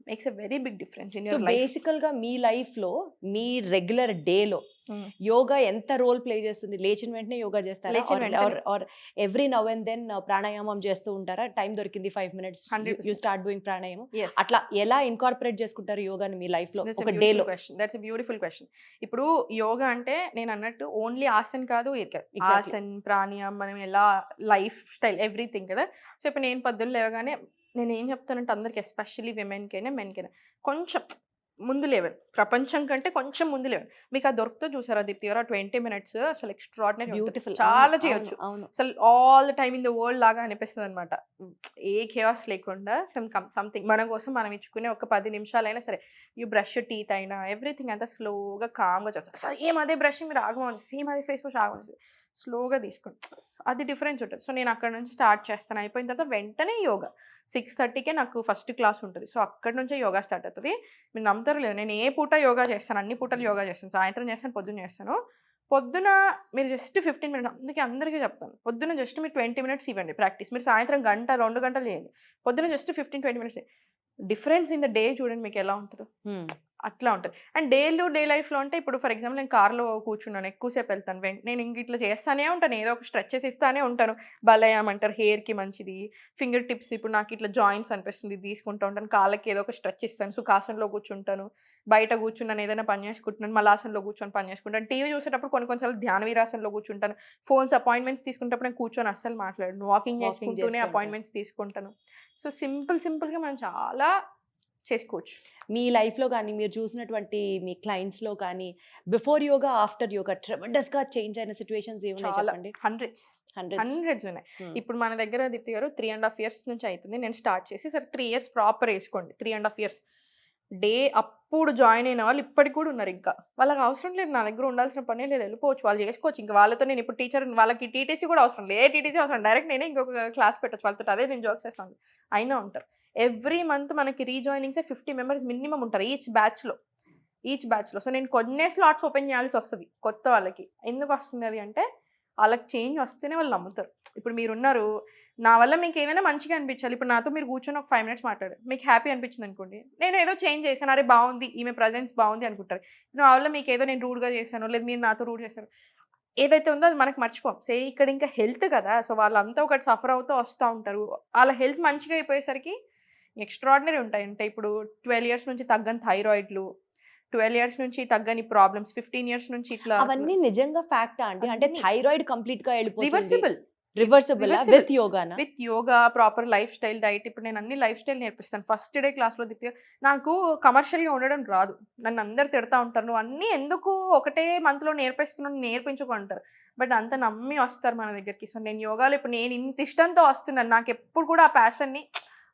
Makes a very big difference in your life. బేసికల్ గా మీ లైఫ్ లో, మీ రెగ్యులర్ డేలో యోగా ఎంత రోల్ ప్లే చేస్తుంది? లేచిన వెంటనే యోగా చేస్తారా? Or every now and then ప్రాణాయామం చేస్తూ ఉంటారా? టైం దొరికింది 5 minutes, యూ స్టార్ట్ డూయింగ్ ప్రాణాయామం. అట్లా ఎలా ఇన్కార్పొరేట్ చేసుకుంటారు యోగాని మీ లైఫ్ లో ఒక డేలో? That's a beautiful question. ఇప్పుడు యోగా అంటే నేను అన్నట్టు ఓన్లీ ఆసన్ కాదు, ఆసన్ ప్రాణాయామం, మనం ఎలా లైఫ్ స్టైల్ ఎవ్రీథింగ్ కదా. సో ఇప్పుడు నేను పొద్దున్న లేవగానే నేను ఏం చెప్తానంటే అందరికి, ఎస్పెషల్లీ విమెన్కైనా మెన్కైనా, కొంచెం ముందు లెవెల్, ప్రపంచం కంటే కొంచెం ముందు లెవెల్. మీకు అది దొరుకుతో చూసారా దీప్తి గారు? 20 minutes అసలు ఎక్స్ట్రాడినరీ, బ్యూటిఫుల్, చాలా చేయొచ్చు. అసలు all the time in the world లాగా అనిపిస్తుంది అనమాట. ఏ కేయాస్ లేకుండా సంథింగ్ మన కోసం మనం ఇచ్చుకునే ఒక 10 నిమిషాలైనా సరే, యూ బ్రష్ టీత్ అయినా ఎవ్రీథింగ్ అంతా స్లోగా కామ్గా చేస్తారు. సేమ్ అదే బ్రషింగ్ మీరు ఆగమని, సేమ్ అదే ఫేస్ వాష్ ఆగమని, స్లోగా తీసుకోండి. అది డిఫరెన్స్ ఉంటుంది. సో నేను అక్కడ నుంచి స్టార్ట్ చేస్తాను. అయిపోయిన తర్వాత వెంటనే యోగా 6:30కే నాకు ఫస్ట్ క్లాస్ ఉంటుంది. సో అక్కడ నుంచే యోగా స్టార్ట్ అవుతుంది. మీరు నమ్ముతారు లేదు, నేను ఏ పూట యోగా చేస్తాను, అన్ని పూటలు యోగా చేస్తాను. సాయంత్రం చేస్తాను, పొద్దున్న చేస్తాను. పొద్దున మీరు జస్ట్ 15 minutes, అందుకే అందరికీ చెప్తాను, పొద్దున జస్ట్ మీరు 20 minutes ఇవ్వండి ప్రాక్టీస్. మీరు సాయంత్రం 1-2 గంటలు చేయండి, పొద్దున just 15-20 minutes. Difference in the day చూడండి మీకు ఎలా ఉంటుందో. అట్లా ఉంటుంది. అండ్ డే లైఫ్లో అంటే, ఇప్పుడు ఫర్ ఎగ్జాంపుల్ నేను కార్లో కూర్చున్నాను, ఎక్కువసేపు వెళ్తాను, నేను ఇంక ఇట్లా చేస్తానే ఉంటాను, ఏదో ఒక స్ట్రెచెస్ ఇస్తానే ఉంటాను. బలయాం అంటారు, హెయిర్కి మంచిది. ఫింగర్ టిప్స్, ఇప్పుడు నాకు ఇట్లా జాయింట్స్ అనిపిస్తుంది, తీసుకుంటూ ఉంటాను. కాళ్ళకి ఏదో ఒక స్ట్రెచ్ ఇస్తాను. సుఖాసనంలో కూర్చుంటాను, బయట కూర్చున్నాను, ఏదైనా పని చేసుకుంటున్నాను, మలాసనలో కూర్చొని పని చేసుకుంటాను. టీవీ చూసేటప్పుడు కొన్నిసార్లు ధ్యాన వీరాసనలో కూర్చుంటాను. ఫోన్స్ అపాయింట్మెంట్స్ తీసుకునేటప్పుడు నేను కూర్చొని అస్సలు మాట్లాడను, వాకింగ్ చేసుకుంటూనే అపాయింట్మెంట్స్ తీసుకుంటాను. సో సింపుల్గా మనం చాలా చేసుకోవచ్చు. మీ లైఫ్లో కానీ, మీరు చూసినటువంటి మీ క్లయింట్స్లో కానీ, బిఫోర్ యోగా, ఆఫ్టర్ యోగా ట్రెమెండస్గా చేంజ్ అయిన సిచ్యువేషన్స్ ఏమున్నాయి చెప్పండి? హండ్రెడ్స్ ఉన్నాయి. ఇప్పుడు మన దగ్గర దీప్తి గారు 3.5 years నుంచి అవుతుంది నేను స్టార్ట్ చేసి. సరే 3 years ప్రాపర్ వేసుకోండి, 3.5 years. డే అప్పుడు జాయిన్ అయిన వాళ్ళు ఇప్పటికి కూడా ఉన్నారు. ఇంకా వాళ్ళకి అవసరం లేదు, నా దగ్గర ఉండాల్సిన పనే లేదు, వెళ్ళిపోవచ్చు, వాళ్ళు చేసుకోవచ్చు. ఇంకా వాళ్ళతో నేను ఇప్పుడు టీచర్, వాళ్ళకి టీటీసీ కూడా అవసరం లేదు, ఏ టీటీసీ అవసరం, డైరెక్ట్ నేనే ఇంకొక క్లాస్ పెట్టచ్చు వాళ్ళతో. అదే నేను జోక్స్ చేస్తాను, అయినా ఉంటారు. ఎవ్రీ మంత్ మనకి రీజాయినింగ్సే 50 members మినిమం ఉంటారు ఈచ్ బ్యాచ్లో. సో నేను కొన్ని స్లాట్స్ ఓపెన్ చేయాల్సి వస్తుంది కొత్త వాళ్ళకి. ఎందుకు వస్తుంది అది అంటే, వాళ్ళకి చేంజ్ వస్తేనే వాళ్ళు నమ్ముతారు. ఇప్పుడు మీరున్నారు, నా వల్ల మీకు ఏదైనా మంచిగా అనిపించాలి. ఇప్పుడు నాతో మీరు కూర్చొని ఒక 5 minutes మాట్లాడారు, మీకు హ్యాపీ అనిపించింది అనుకోండి, నేను ఏదో చేంజ్ చేశాను, అరే బాగుంది, ఈమె ప్రజెన్స్ బాగుంది అనుకుంటారు. నా వల్ల మీకు ఏదో నేను రూడ్గా చేశాను, లేదు మీరు నాతో రూడ్ చేశారు, ఏదైతే ఉందో అది మనకు మర్చిపోం. ఇక్కడ ఇంకా హెల్త్ కదా, సో వాళ్ళంతా ఒకటి సఫర్ అవుతూ వస్తూ ఉంటారు. వాళ్ళ హెల్త్ మంచిగా అయిపోయేసరికి ఎక్స్ట్రాడినరీ ఉంటాయి. అంటే ఇప్పుడు 12 years నుంచి తగ్గని థైరాయిడ్లు, 12 years నుంచి తగ్గని ప్రాబ్లమ్స్, 15 years నుంచి ఇట్లా. అవన్నీ నిజంగా ఫ్యాక్టా అండి? అంటే థైరాయిడ్ కంప్లీట్ గా వెళ్ళిపోతుంది, రివర్సిబుల్. Reversible Reversible. విత్ యోగానా? With yoga, proper life style, diet. ఇప్పుడు నేను అన్ని లైఫ్ స్టైల్ నేర్పిస్తాను. ఫస్ట్ డే క్లాస్‌లో దిత్య నాకు కమర్షియల్‌గా ఉండడం రాదు. నన్ను అందరూ తిడతా ఉంటారు. "నువ్వు అన్నీ ఎందుకు ఒకటే మంత్‌లో నేర్పిస్తున్నావు, నేర్పించకు" అంటారు. బట్ అంత నమ్మి వస్తారు మన దగ్గరికి. సో నేను యోగాలో ఇప్పుడు నేను ఇంత ఇష్టంతో వస్తున్నాను. నాకెప్పుడు కూడా ఆ ప్యాషన్‌ని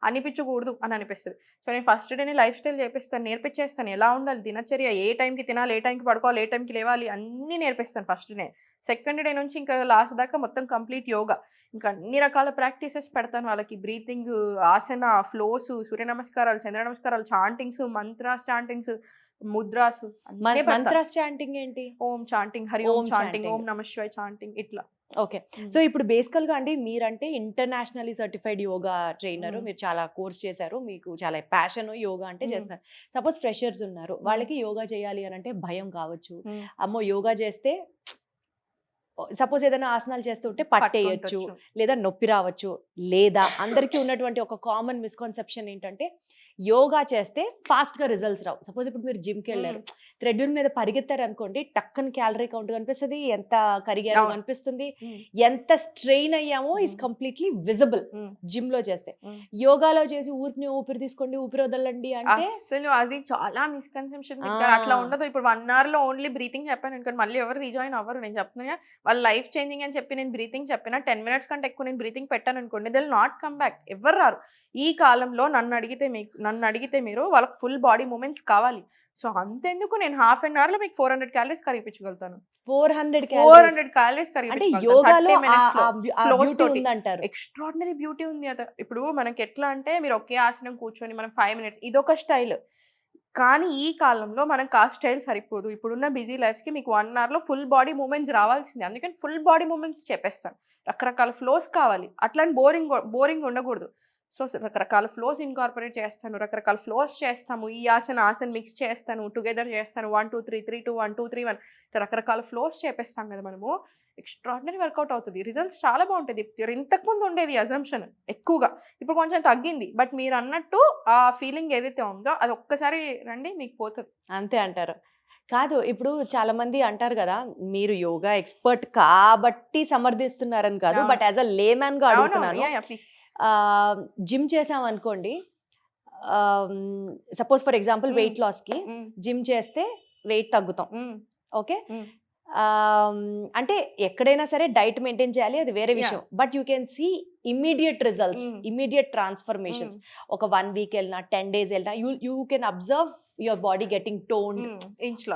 అనిపించకూడదు అని అనిపిస్తది. సో నేను ఫస్ట్ డేనే లైఫ్ స్టైల్ చేపిస్తాను. నేర్పించేస్తాను. ఎలా ఉండాలి దినచర్య, ఏ టైంకి తినాలి, ఏ టైంకి పడుకోవాలి, ఏ టైంకి లేవాలి అన్నీ నేర్పిస్తాను ఫస్ట్ డే. సెకండ్ డే నుంచి ఇంకా లాస్ట్ దాకా మొత్తం కంప్లీట్ యోగా. ఇంకా అన్ని రకాల ప్రాక్టీసెస్ పెడతాను వాళ్ళకి. బ్రీతింగ్, ఆసన, ఫ్లోస్, సూర్య నమస్కారాలు, చంద్ర నమస్కారాలు, చాంటింగ్స్, మంత్రాస్ చాంటింగ్స్, ముద్రాస్ అన్నీ పెడతా. మంత్రాస్ చాంటింగ్ ఏంటి? ఓం చాంటింగ్, హరి ఓం ఓం చాంటింగ్, chanting. ఓం నమః శివాయ చాంటింగ్ ఇట్లా. ఓకే. సో ఇప్పుడు బేసికల్ గా అండి మీరంటే internationally certified yoga trainer. Mm. మీరు చాలా కోర్స్ చేశారు. మీకు చాలా ప్యాషన్ యోగా అంటే Mm. చేస్తున్నారు. సపోజ్ ఫ్రెషర్స్ ఉన్నారు. వాళ్ళకి యోగా చేయాలి అని అంటే భయం కావచ్చు. Mm. అమ్మో యోగా చేస్తే సపోజ్ ఏదైనా ఆసనాలు చేస్తుంటే పట్టేయచ్చు, పట్టుకుంటొచ్చు. లేదా నొప్పి రావచ్చు, లేదా అందరికీ ఉన్నటువంటి ఒక కామన్ మిస్కాన్సెప్షన్ ఏంటంటే యోగా చేస్తే ఫాస్ట్ గా రిజల్ట్స్ రావు. సపోజ్ ఇప్పుడు మీరు జిమ్ కి వెళ్ళారు, థ్రెడ్మిల్ మీద పరిగెత్తారు అనుకోండి, టక్కన క్యాలరీ కౌంట్ కనిపిస్తుంది, ఎంత కరిగారో అవును. కనిపిస్తుంది, Mm. ఎంత స్ట్రెయిన్ అయ్యామో is completely visible Mm. Gym లో చేస్తే. Mm. యోగాలో చేసి ఊరికి ఊపిరి తీసుకోండి, ఊపిరి వదలండి అంటే అసలు అది చాలా మిస్కన్సెప్షన్. ఆ. అట్లా ఉండదు. ఇప్పుడు 1 అవర్ లో ఓన్లీ బ్రీతింగ్ చెప్పాను అనుకోండి, మళ్ళీ ఎవరు రీజాయిన్ అవ్వరు. నేను చెప్తున్నా వాళ్ళ లైఫ్ చేంజింగ్ అని చెప్పి నేను బ్రీతింగ్ చెప్పిన 10 మినిట్స్ కంటే ఎక్కువ నేను బ్రీతింగ్ పెట్టాను అనుకోండి, they will not come back. ఎవరు రారు. ఈ కాలంలో నన్ను అడిగితే మీరు వాళ్ళకి ఫుల్ బాడీ మూమెంట్స్ కావాలి. సో అంతెందుకు నేను హాఫ్ అన్ అవర్ లో మీకు 400 క్యాలరీస్ కరిగించగలుగుతాను. 400 400 క్యాలరీస్ అంటే యోగాలో Flows బ్యూటీ తోటి. ఉందంటారు. ఎక్స్ట్రాడినరీ బ్యూటీ ఉంది అద. ఇప్పుడు మనకి ఎట్లా అంటే మీరు ఒకే ఆసనం కూర్చొని మనం 5 మినిట్స్ ఇదొక స్టైల్. కానీ ఈ కాలంలో మనకు ఆ స్టైల్ సరిపోదు. ఇప్పుడున్న బిజీ లైఫ్స్కి మీకు 1 అవర్లో ఫుల్ బాడీ మూమెంట్స్ రావాల్సిందే. అందుకని ఫుల్ బాడీ మూమెంట్స్ చెప్పేస్తాను. రకరకాల ఫ్లోస్ కావాలి. అట్లని బోరింగ్ ఉండకూడదు. సో రకరకాల ఫ్లోస్ ఇన్కార్పొరేట్ చేస్తాను. రకరకాల ఫ్లోస్ చేస్తాము. ఈ ఆసన మిక్స్ చేస్తాను, టుగెదర్ చేస్తాను. 1 2 3 3 2 1 2 3 1 రకరకాల ఫ్లోస్ చేపిస్తాం కదా మనము. ఎక్స్ట్రాడినరీ వర్కౌట్ అవుతుంది. రిజల్ట్స్ చాలా బాగుంటుంది. ఇంతకుముందు ఉండేది అజంప్షన్ ఎక్కువగా, ఇప్పుడు కొంచెం తగ్గింది. బట్ మీరు అన్నట్టు ఆ ఫీలింగ్ ఏదైతే ఉందో అది ఒక్కసారి రండి మీకు పోతుంది. అంతే అంటారు. కాదు, ఇప్పుడు చాలా మంది అంటారు కదా, మీరు యోగా ఎక్స్పర్ట్ కాబట్టి సమర్థిస్తున్నారని కాదు, అవును. బట్ యాజ్ అ లేమ్యాన్ గా అడుగుతున్నాను. ప్లీజ్. జిమ్ చేసాం అనుకోండి, suppose for example Mm. Weight loss కి జిమ్ చేస్తే వెయిట్ తగ్గుతాం. Okay, Mm. అంటే ఎక్కడైనా సరే డైట్ మెయింటైన్ చేయాలి, అది వేరే విషయం. But you can see immediate results, Mm. Immediate transformations. ఒక 1 వీక్ వెళ్ళినా 10 days వెళ్ళినా you can observe your body getting toned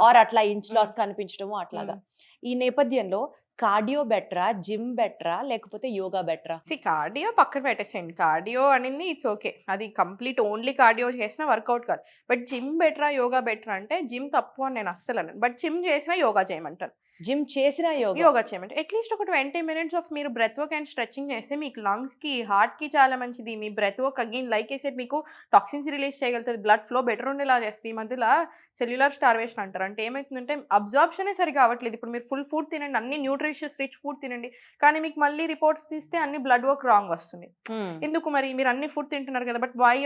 or అట్లా ఇంచ్ లాస్ కనిపించడము అట్లాగా. ఈ నేపథ్యంలో కార్డియో బెటరా, జిమ్ బెటరా, లేకపోతే యోగా బెటరా? కార్డియో పక్కన పెట్టేసేయండి. కార్డియో అనేది ఇట్స్ ఓకే, అది కంప్లీట్ ఓన్లీ కార్డియో చేసినా వర్కౌట్ కాదు. బట్ జిమ్ బెటరా, యోగా బెటరా అంటే జిమ్ తప్పు అని నేను అస్సలు అనను. బట్ జిమ్ చేసినా యోగా చేయమంటాను. జిమ్ చేసిన యోగా చేయమంటే అట్లీస్ట్ ఒక 20 minutes ఆఫ్ మీరు బ్రెత్ వర్క్ అండ్ స్ట్రెచింగ్ చేస్తే మీకు లంగ్స్కి, హార్ట్కి చాలా మంచిది. మీ బ్రెత్ వర్క్ అగైన్ లైక్ వేసేది మీకు టాక్సిన్స్ రిలీజ్ చేయగలుగుతుంది, బ్లడ్ ఫ్లో బెటర్ ఉండేలా చేస్తుంది. ఈ మధ్యలో సెల్యులర్ స్టార్వేషన్ అంటారు. అంటే ఏమవుతుందంటే అబ్జార్ప్షనే సరిగా అవ్వట్లేదు. ఇప్పుడు మీరు ఫుల్ ఫుడ్ తినండి, అన్ని న్యూట్రిషియస్ రిచ్ ఫుడ్ తినండి, కానీ మీకు మళ్ళీ రిపోర్ట్స్ తీస్తే అన్ని బ్లడ్ వర్క్ రాంగ్ వస్తుంది. ఎందుకు మరి? మీరు అన్ని ఫుడ్ తింటున్నారు కదా, but why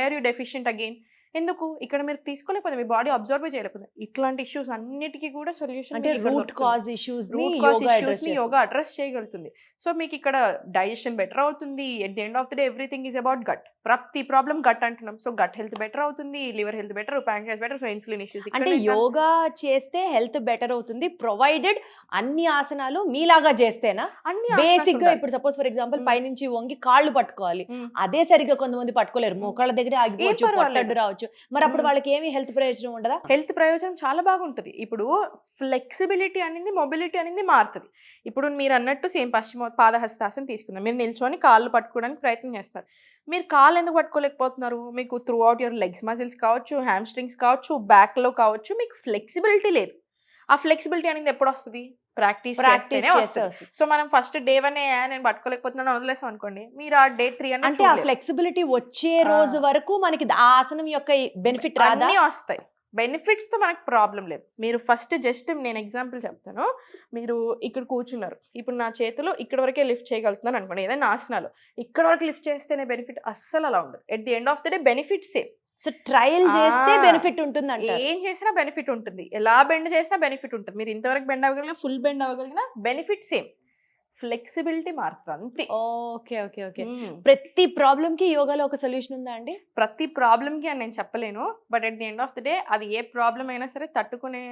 are you deficient again? ఎందుకు? ఇక్కడ మీరు తీసుకోలేకపోతే మీ బాడీ అబ్జర్వ్ చేయలేకపోతే ఇట్లాంటి ఇష్యూస్ అన్నిటికీ కూడా సొల్యూషన్ అంటే రూట్ కాజ్ ఇష్యూస్ ని యోగా అడ్రస్ చేయగలుగుతుంది. సో మీకు ఇక్కడ డైజెషన్ బెటర్ అవుతుంది. At the end of the day everything is about gut. ప్రతి ప్రాబ్లం గట్ అంటున్నాం. సో గట్ హెల్త్ బెటర్ అవుతుంది, liver health better, pancreas better, so insulin issues. అంటే యోగా చేస్తే హెల్త్ బెటర్ అవుతుంది ప్రొవైడెడ్ అన్ని ఆసనాలు మీలాగా చేస్తేనా? బేసిక్ గా ఇప్పుడు సపోజ్ ఫర్ ఎగ్జాంపుల్ పైనుంచి వంగి కాళ్ళు పట్టుకోవాలి, అదే సరిగ్గా కొంతమంది పట్టుకోలేరు, మోకాళ్ళ దగ్గరే ఆగిపోవచ్చు, పొట్టడ్డు రావచ్చు. మరి అప్పుడు వాళ్ళకి ఏమి హెల్త్ ప్రయోజనం ఉండదా? హెల్త్ ప్రయోజనం చాలా బాగుంటుంది. ఇప్పుడు ఫ్లెక్సిబిలిటీ అనేది, మొబిలిటీ అనేది మారుతుంది. ఇప్పుడు మీరు అన్నట్టు సేమ్ పాదహస్తాసనం తీసుకుందాం. మీరు నిల్చొని కాళ్ళు పట్టుకోవడానికి ప్రయత్నం చేస్తారు. మీరు కాళ్ళు ఎందుకు పట్టుకోలేకపోతున్నారు? మీకు through out your legs muscles కావచ్చు, హ్యామ్ స్ట్రింగ్స్ కావచ్చు, బ్యాక్లో కావచ్చు, మీకు ఫ్లెక్సిబిలిటీ లేదు. ఆ ఫ్లెక్సిబిలిటీ అనేది ఎప్పుడు వస్తుంది? ప్రాక్టీస్ చేస్తేనే వస్తుంది. సో మనం ఫస్ట్ డే 1 నేను పట్టుకోలేకపోతున్నాను వదిలేసాం అనుకోండి, మీరు ఆ డే 3 అంటే ఆ ఫ్లెక్సిబిలిటీ వచ్చే రోజు వరకు మనకి ఆ ఆసనం యొక్క బెనిఫిట్ రాదా? అన్నీ వస్తాయి. బెనిఫిట్స్ తో మనకు ప్రాబ్లం లేదు. మీరు ఫస్ట్ జస్ట్ నేను ఎగ్జాంపుల్ చెప్తాను. మీరు ఇక్కడ కూర్చున్నారు, ఇప్పుడు నా చేతిలో ఇక్కడ వరకే లిఫ్ట్ చేయగలుగుతున్నాను అనుకోండి, ఏదైనా ఆసనాలు ఇక్కడ వరకు లిఫ్ట్ చేస్తేనే బెనిఫిట్, అస్సలు అలా ఉండదు. At the end of the day benefit same. So trial చేస్తే బెనిఫిట్ ఉంటుంది అంటే ఏం చేసినా బెనిఫిట్ ఉంటుంది, ఎలా బెండ్ చేసినా బెనిఫిట్ ఉంటుంది. మీరు ఇంతవరకు బెండ్ అవ్వగలిగినా, ఫుల్ బెండ్ అవ్వగలిగినా బెనిఫిట్ సేమ్. ఫ్లెక్సిబిలిటీ మారుతుంది అంతే. ఓకే. ఓకే. ఓకే. ప్రతి ప్రాబ్లమ్‌కి యోగాలో ఒక సొల్యూషన్ ఉందా అండి? ప్రతి ప్రాబ్లమ్‌కి అని నేను చెప్పలేను. But at the end of the day అది ఏ ప్రాబ్లమ్ అయినా సరే తట్టుకునే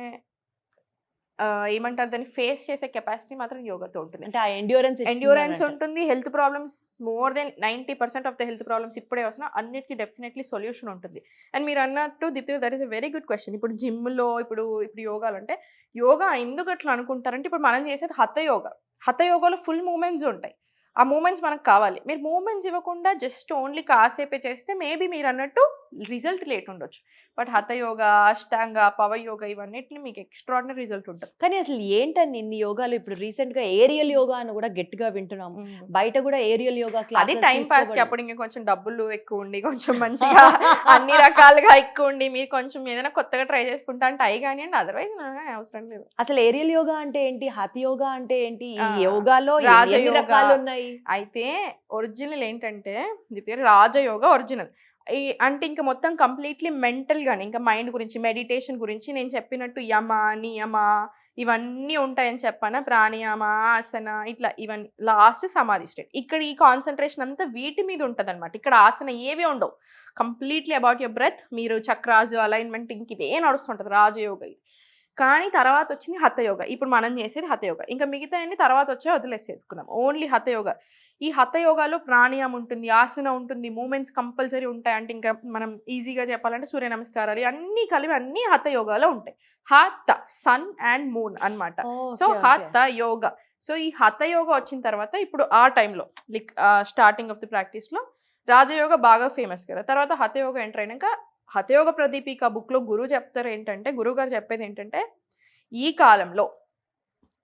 ఏమంటారు దాన్ని ఫేస్ చేసే కెపాసిటీ మాత్రం యోగాతో ఉంటుంది. అంటే ఆ ఎండ్యూరెన్స్ ఎండ్యూరెన్స్ ఉంటుంది. Health problems more than 90% of the health problems ఇప్పుడే వస్తున్నా అన్నిటికి డెఫినెట్లీ సొల్యూషన్ ఉంటుంది. అండ్ మీరు అన్నట్టు Deepthi that is a very good question. ఇప్పుడు జిమ్‌లో ఇప్పుడు యోగాలు అంటే యోగా ఎందుకు అట్లా అనుకుంటారంటే ఇప్పుడు మనం చేసేది హఠ యోగా. హఠ యోగాలో ఫుల్ మూవ్‌మెంట్స్ ఉంటాయి. ఆ మూవ్‌మెంట్స్ మనకు కావాలి. మీరు మూవ్‌మెంట్స్ ఇవ్వకుండా జస్ట్ ఓన్లీ కాసేపే చేస్తే మేబీ మీరన్నట్టు రిజల్ట్ లేట్ ఉండొచ్చు. But hatha yoga, Ashtanga, power yoga ఇవన్నిటిని మీకు ఎక్స్ట్రార్డినరీ రిజల్ట్ ఉంటుంది. కానీ అసలు ఏంటండి ఇన్ని యోగాలు? ఇప్పుడు రీసెంట్‌గా ఏరియల్ యోగా అని కూడా గట్టిగా వింటున్నాం. బయట కూడా ఏరియల్ యోగా అది క్లాసెస్ టైం పాస్‌కి అప్పుడు ఇంక కొంచెం డబ్బులు ఎక్కువుండి, కొంచెం మంచిగా అన్ని రకాలుగా ఎక్కువుండి, మీరు కొంచెం ఏదైనా కొత్తగా ట్రై చేసుకుంటా అంటే అయి గానియండి. అదర్‌వైజ్ అవసరం లేదు. అసలు ఏరియల్ యోగా అంటే ఏంటి? హఠ యోగా అంటే ఏంటి? ఈ ఆ, యోగాలో ఎన్ని రాజయోగా. రకాలున్నాయి? అయితే ఒరిజినల్ ఏంటంటే దీప్తి గారు రాజయోగా ఒరిజినల్. అంటే ఇంక మొత్తం కంప్లీట్‌లీ మెంటల్‌గానే ఇంకా మైండ్ గురించి, మెడిటేషన్ గురించి నేను చెప్పినట్టు యమ, నియమ ఇవన్నీ ఉంటాయని చెప్పానా? ప్రాణాయామ, ఆసన ఇట్లా ఇవన్నీ లాస్ట్ సమాధి స్టేట్. ఇక్కడ ఈ కాన్సంట్రేషన్ అంతా వీటి మీద ఉంటదనమాట. ఇక్కడ ఆసన ఏవి ఉండవు. Completely about your breath. మీరు చక్రాస్, అలైన్‌మెంట్ ఇంక ఇదే నడుస్తుంటది రాజయోగ ఇది. కానీ తర్వాత వచ్చింది హఠయోగ. ఇప్పుడు మనం చేసేది హఠయోగ. ఇంకా మిగతాయన్ని తర్వాత వచ్చాయి వదిలేసేసుకున్నాం. ఓన్లీ హఠయోగ. ఈ హఠయోగాలో ప్రాణాయామం ఉంటుంది, ఆసన ఉంటుంది, మూవ్‌మెంట్స్ కంపల్సరీ ఉంటాయి. అంటే ఇంకా మనం ఈజీగా చెప్పాలంటే సూర్య నమస్కారాలు అన్నీ కలిపి అన్నీ హఠయోగాలో ఉంటాయి. హఠ సన్ అండ్ మూన్ అన్నమాట. So okay. ఓకే. హఠ యోగ. సో ఈ హఠయోగ వచ్చిన తర్వాత ఇప్పుడు ఆ టైంలో లైక్ స్టార్టింగ్ ఆఫ్ ది ప్రాక్టీస్‌లో రాజయోగ బాగా ఫేమస్ కదా! తర్వాత హఠయోగ ఎంటర్ అయినాక హఠయోగ ప్రదీపిక బుక్‌లో గురువుగారు చెప్పేది ఏంటంటే ఈ కాలంలో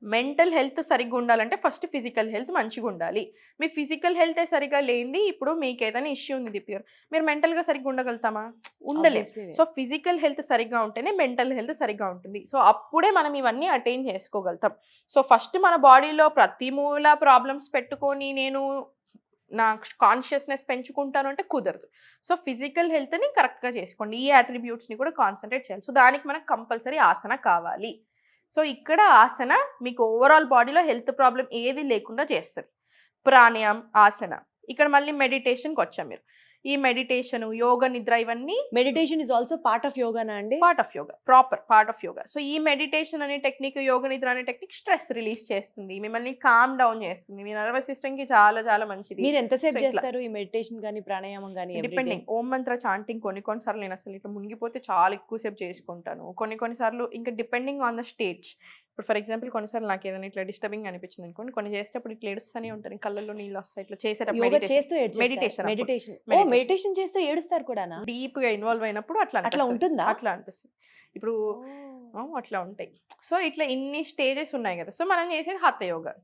మెంటల్ హెల్త్ సరిగ్గా ఉండాలంటే ఫస్ట్ ఫిజికల్ హెల్త్ మంచిగా ఉండాలి. మీ ఫిజికల్ హెల్తే సరిగ్గా లేనిది ఇప్పుడు మీకు ఏదైనా ఇష్యూ ఉంది దీప్తి గారు. మీరు మెంటల్‌గా సరిగ్గా ఉండగలుగుతామా? ఉండలేం. Obviously. సో ఫిజికల్ హెల్త్ సరిగ్గా ఉంటేనే మెంటల్ హెల్త్ సరిగ్గా ఉంటుంది. సో అప్పుడే మనం ఇవన్నీ అటైన్ చేసుకోగలుగుతాం. సో ఫస్ట్ మన బాడీలో ప్రతి మూల ప్రాబ్లమ్స్ పెట్టుకొని నేను నా కాన్షియస్‌నెస్ పెంచుకుంటాను అంటే కుదరదు. సో ఫిజికల్ హెల్త్‌ని కరెక్ట్‌గా చేసుకోండి. ఈ అట్రిబ్యూట్స్‌ని కూడా కాన్సంట్రేట్ చేయాలి. సో దానికి మనకు కంపల్సరీ ఆసన కావాలి. సో ఇక్కడ ఆసన మీకు ఓవరాల్ బాడీలో హెల్త్ ప్రాబ్లమ్ ఏది లేకుండా చేస్తది. ప్రాణాయామం, ఆసన. ఇక్కడ మళ్ళీ మెడిటేషన్‌కి వచ్చాం మీరు. ఈ మెడిటేషన్, యోగ నిద్ర ఇవన్నీ meditation is also part of యోగానా అండి? Part of yoga. Proper part of yoga. So ఈ మెడిటేషన్ అనే టెక్నిక్, యోగ నిద్ర అనే టెక్నిక్ స్ట్రెస్ రిలీజ్ చేస్తుంది. మిమ్మల్ని కామ్ డౌన్ చేస్తుంది. మీ నర్వస్ సిస్టమ్‌కి చాలా చాలా మంచిది. మీరు ఎంతసేపు So ఇట్లా. చేస్తారు ఈ మెడిటేషన్ గాని, ప్రాణాయామం గాని ఎవ్రీడే? డిపెండింగ్. ఓం మంత్ర చాంటింగ్ కొన్ని సార్లు నేను అసలు ఇట్లా మునిగిపోతే చాలా ఎక్కువ సేపు చేసుకుంటాను. కొన్ని సార్లు ఇంకా డిపెండింగ్ ఆన్ ద స్టేజ్. ఇప్పుడు ఫర్ ఎగ్జాంపుల్ కొన్నిసార్లు నాకు ఏదైనా ఇట్లా డిస్టర్బింగ్ అనిపించింది అనుకోండి, కొన్ని చేసేటప్పుడు ఇట్లా ఏడుస్తూనే ఉంటాను. కళ్ళల్లో నీళ్ళు వస్తాయి. ఇట్లా చేసేటప్పుడు యోగా చేస్తూ మెడిటేషన్ మెడిటేషన్. ఓ Meditation. మెడిటేషన్ చేస్తూ ఏడుస్తారు కూడానా? డీప్ గా ఇన్వాల్వ్ అయినప్పుడు అట్లా అట్లా అనిపిస్తది. ఉంటుందా? అట్లా అనిపిస్తుంది. ఇప్పుడు అట్లా ఉంటాయి. సో ఇట్లా ఇన్ని స్టేజెస్ ఉన్నాయి కదా! సో మనం చేసేది హఠ యోగా.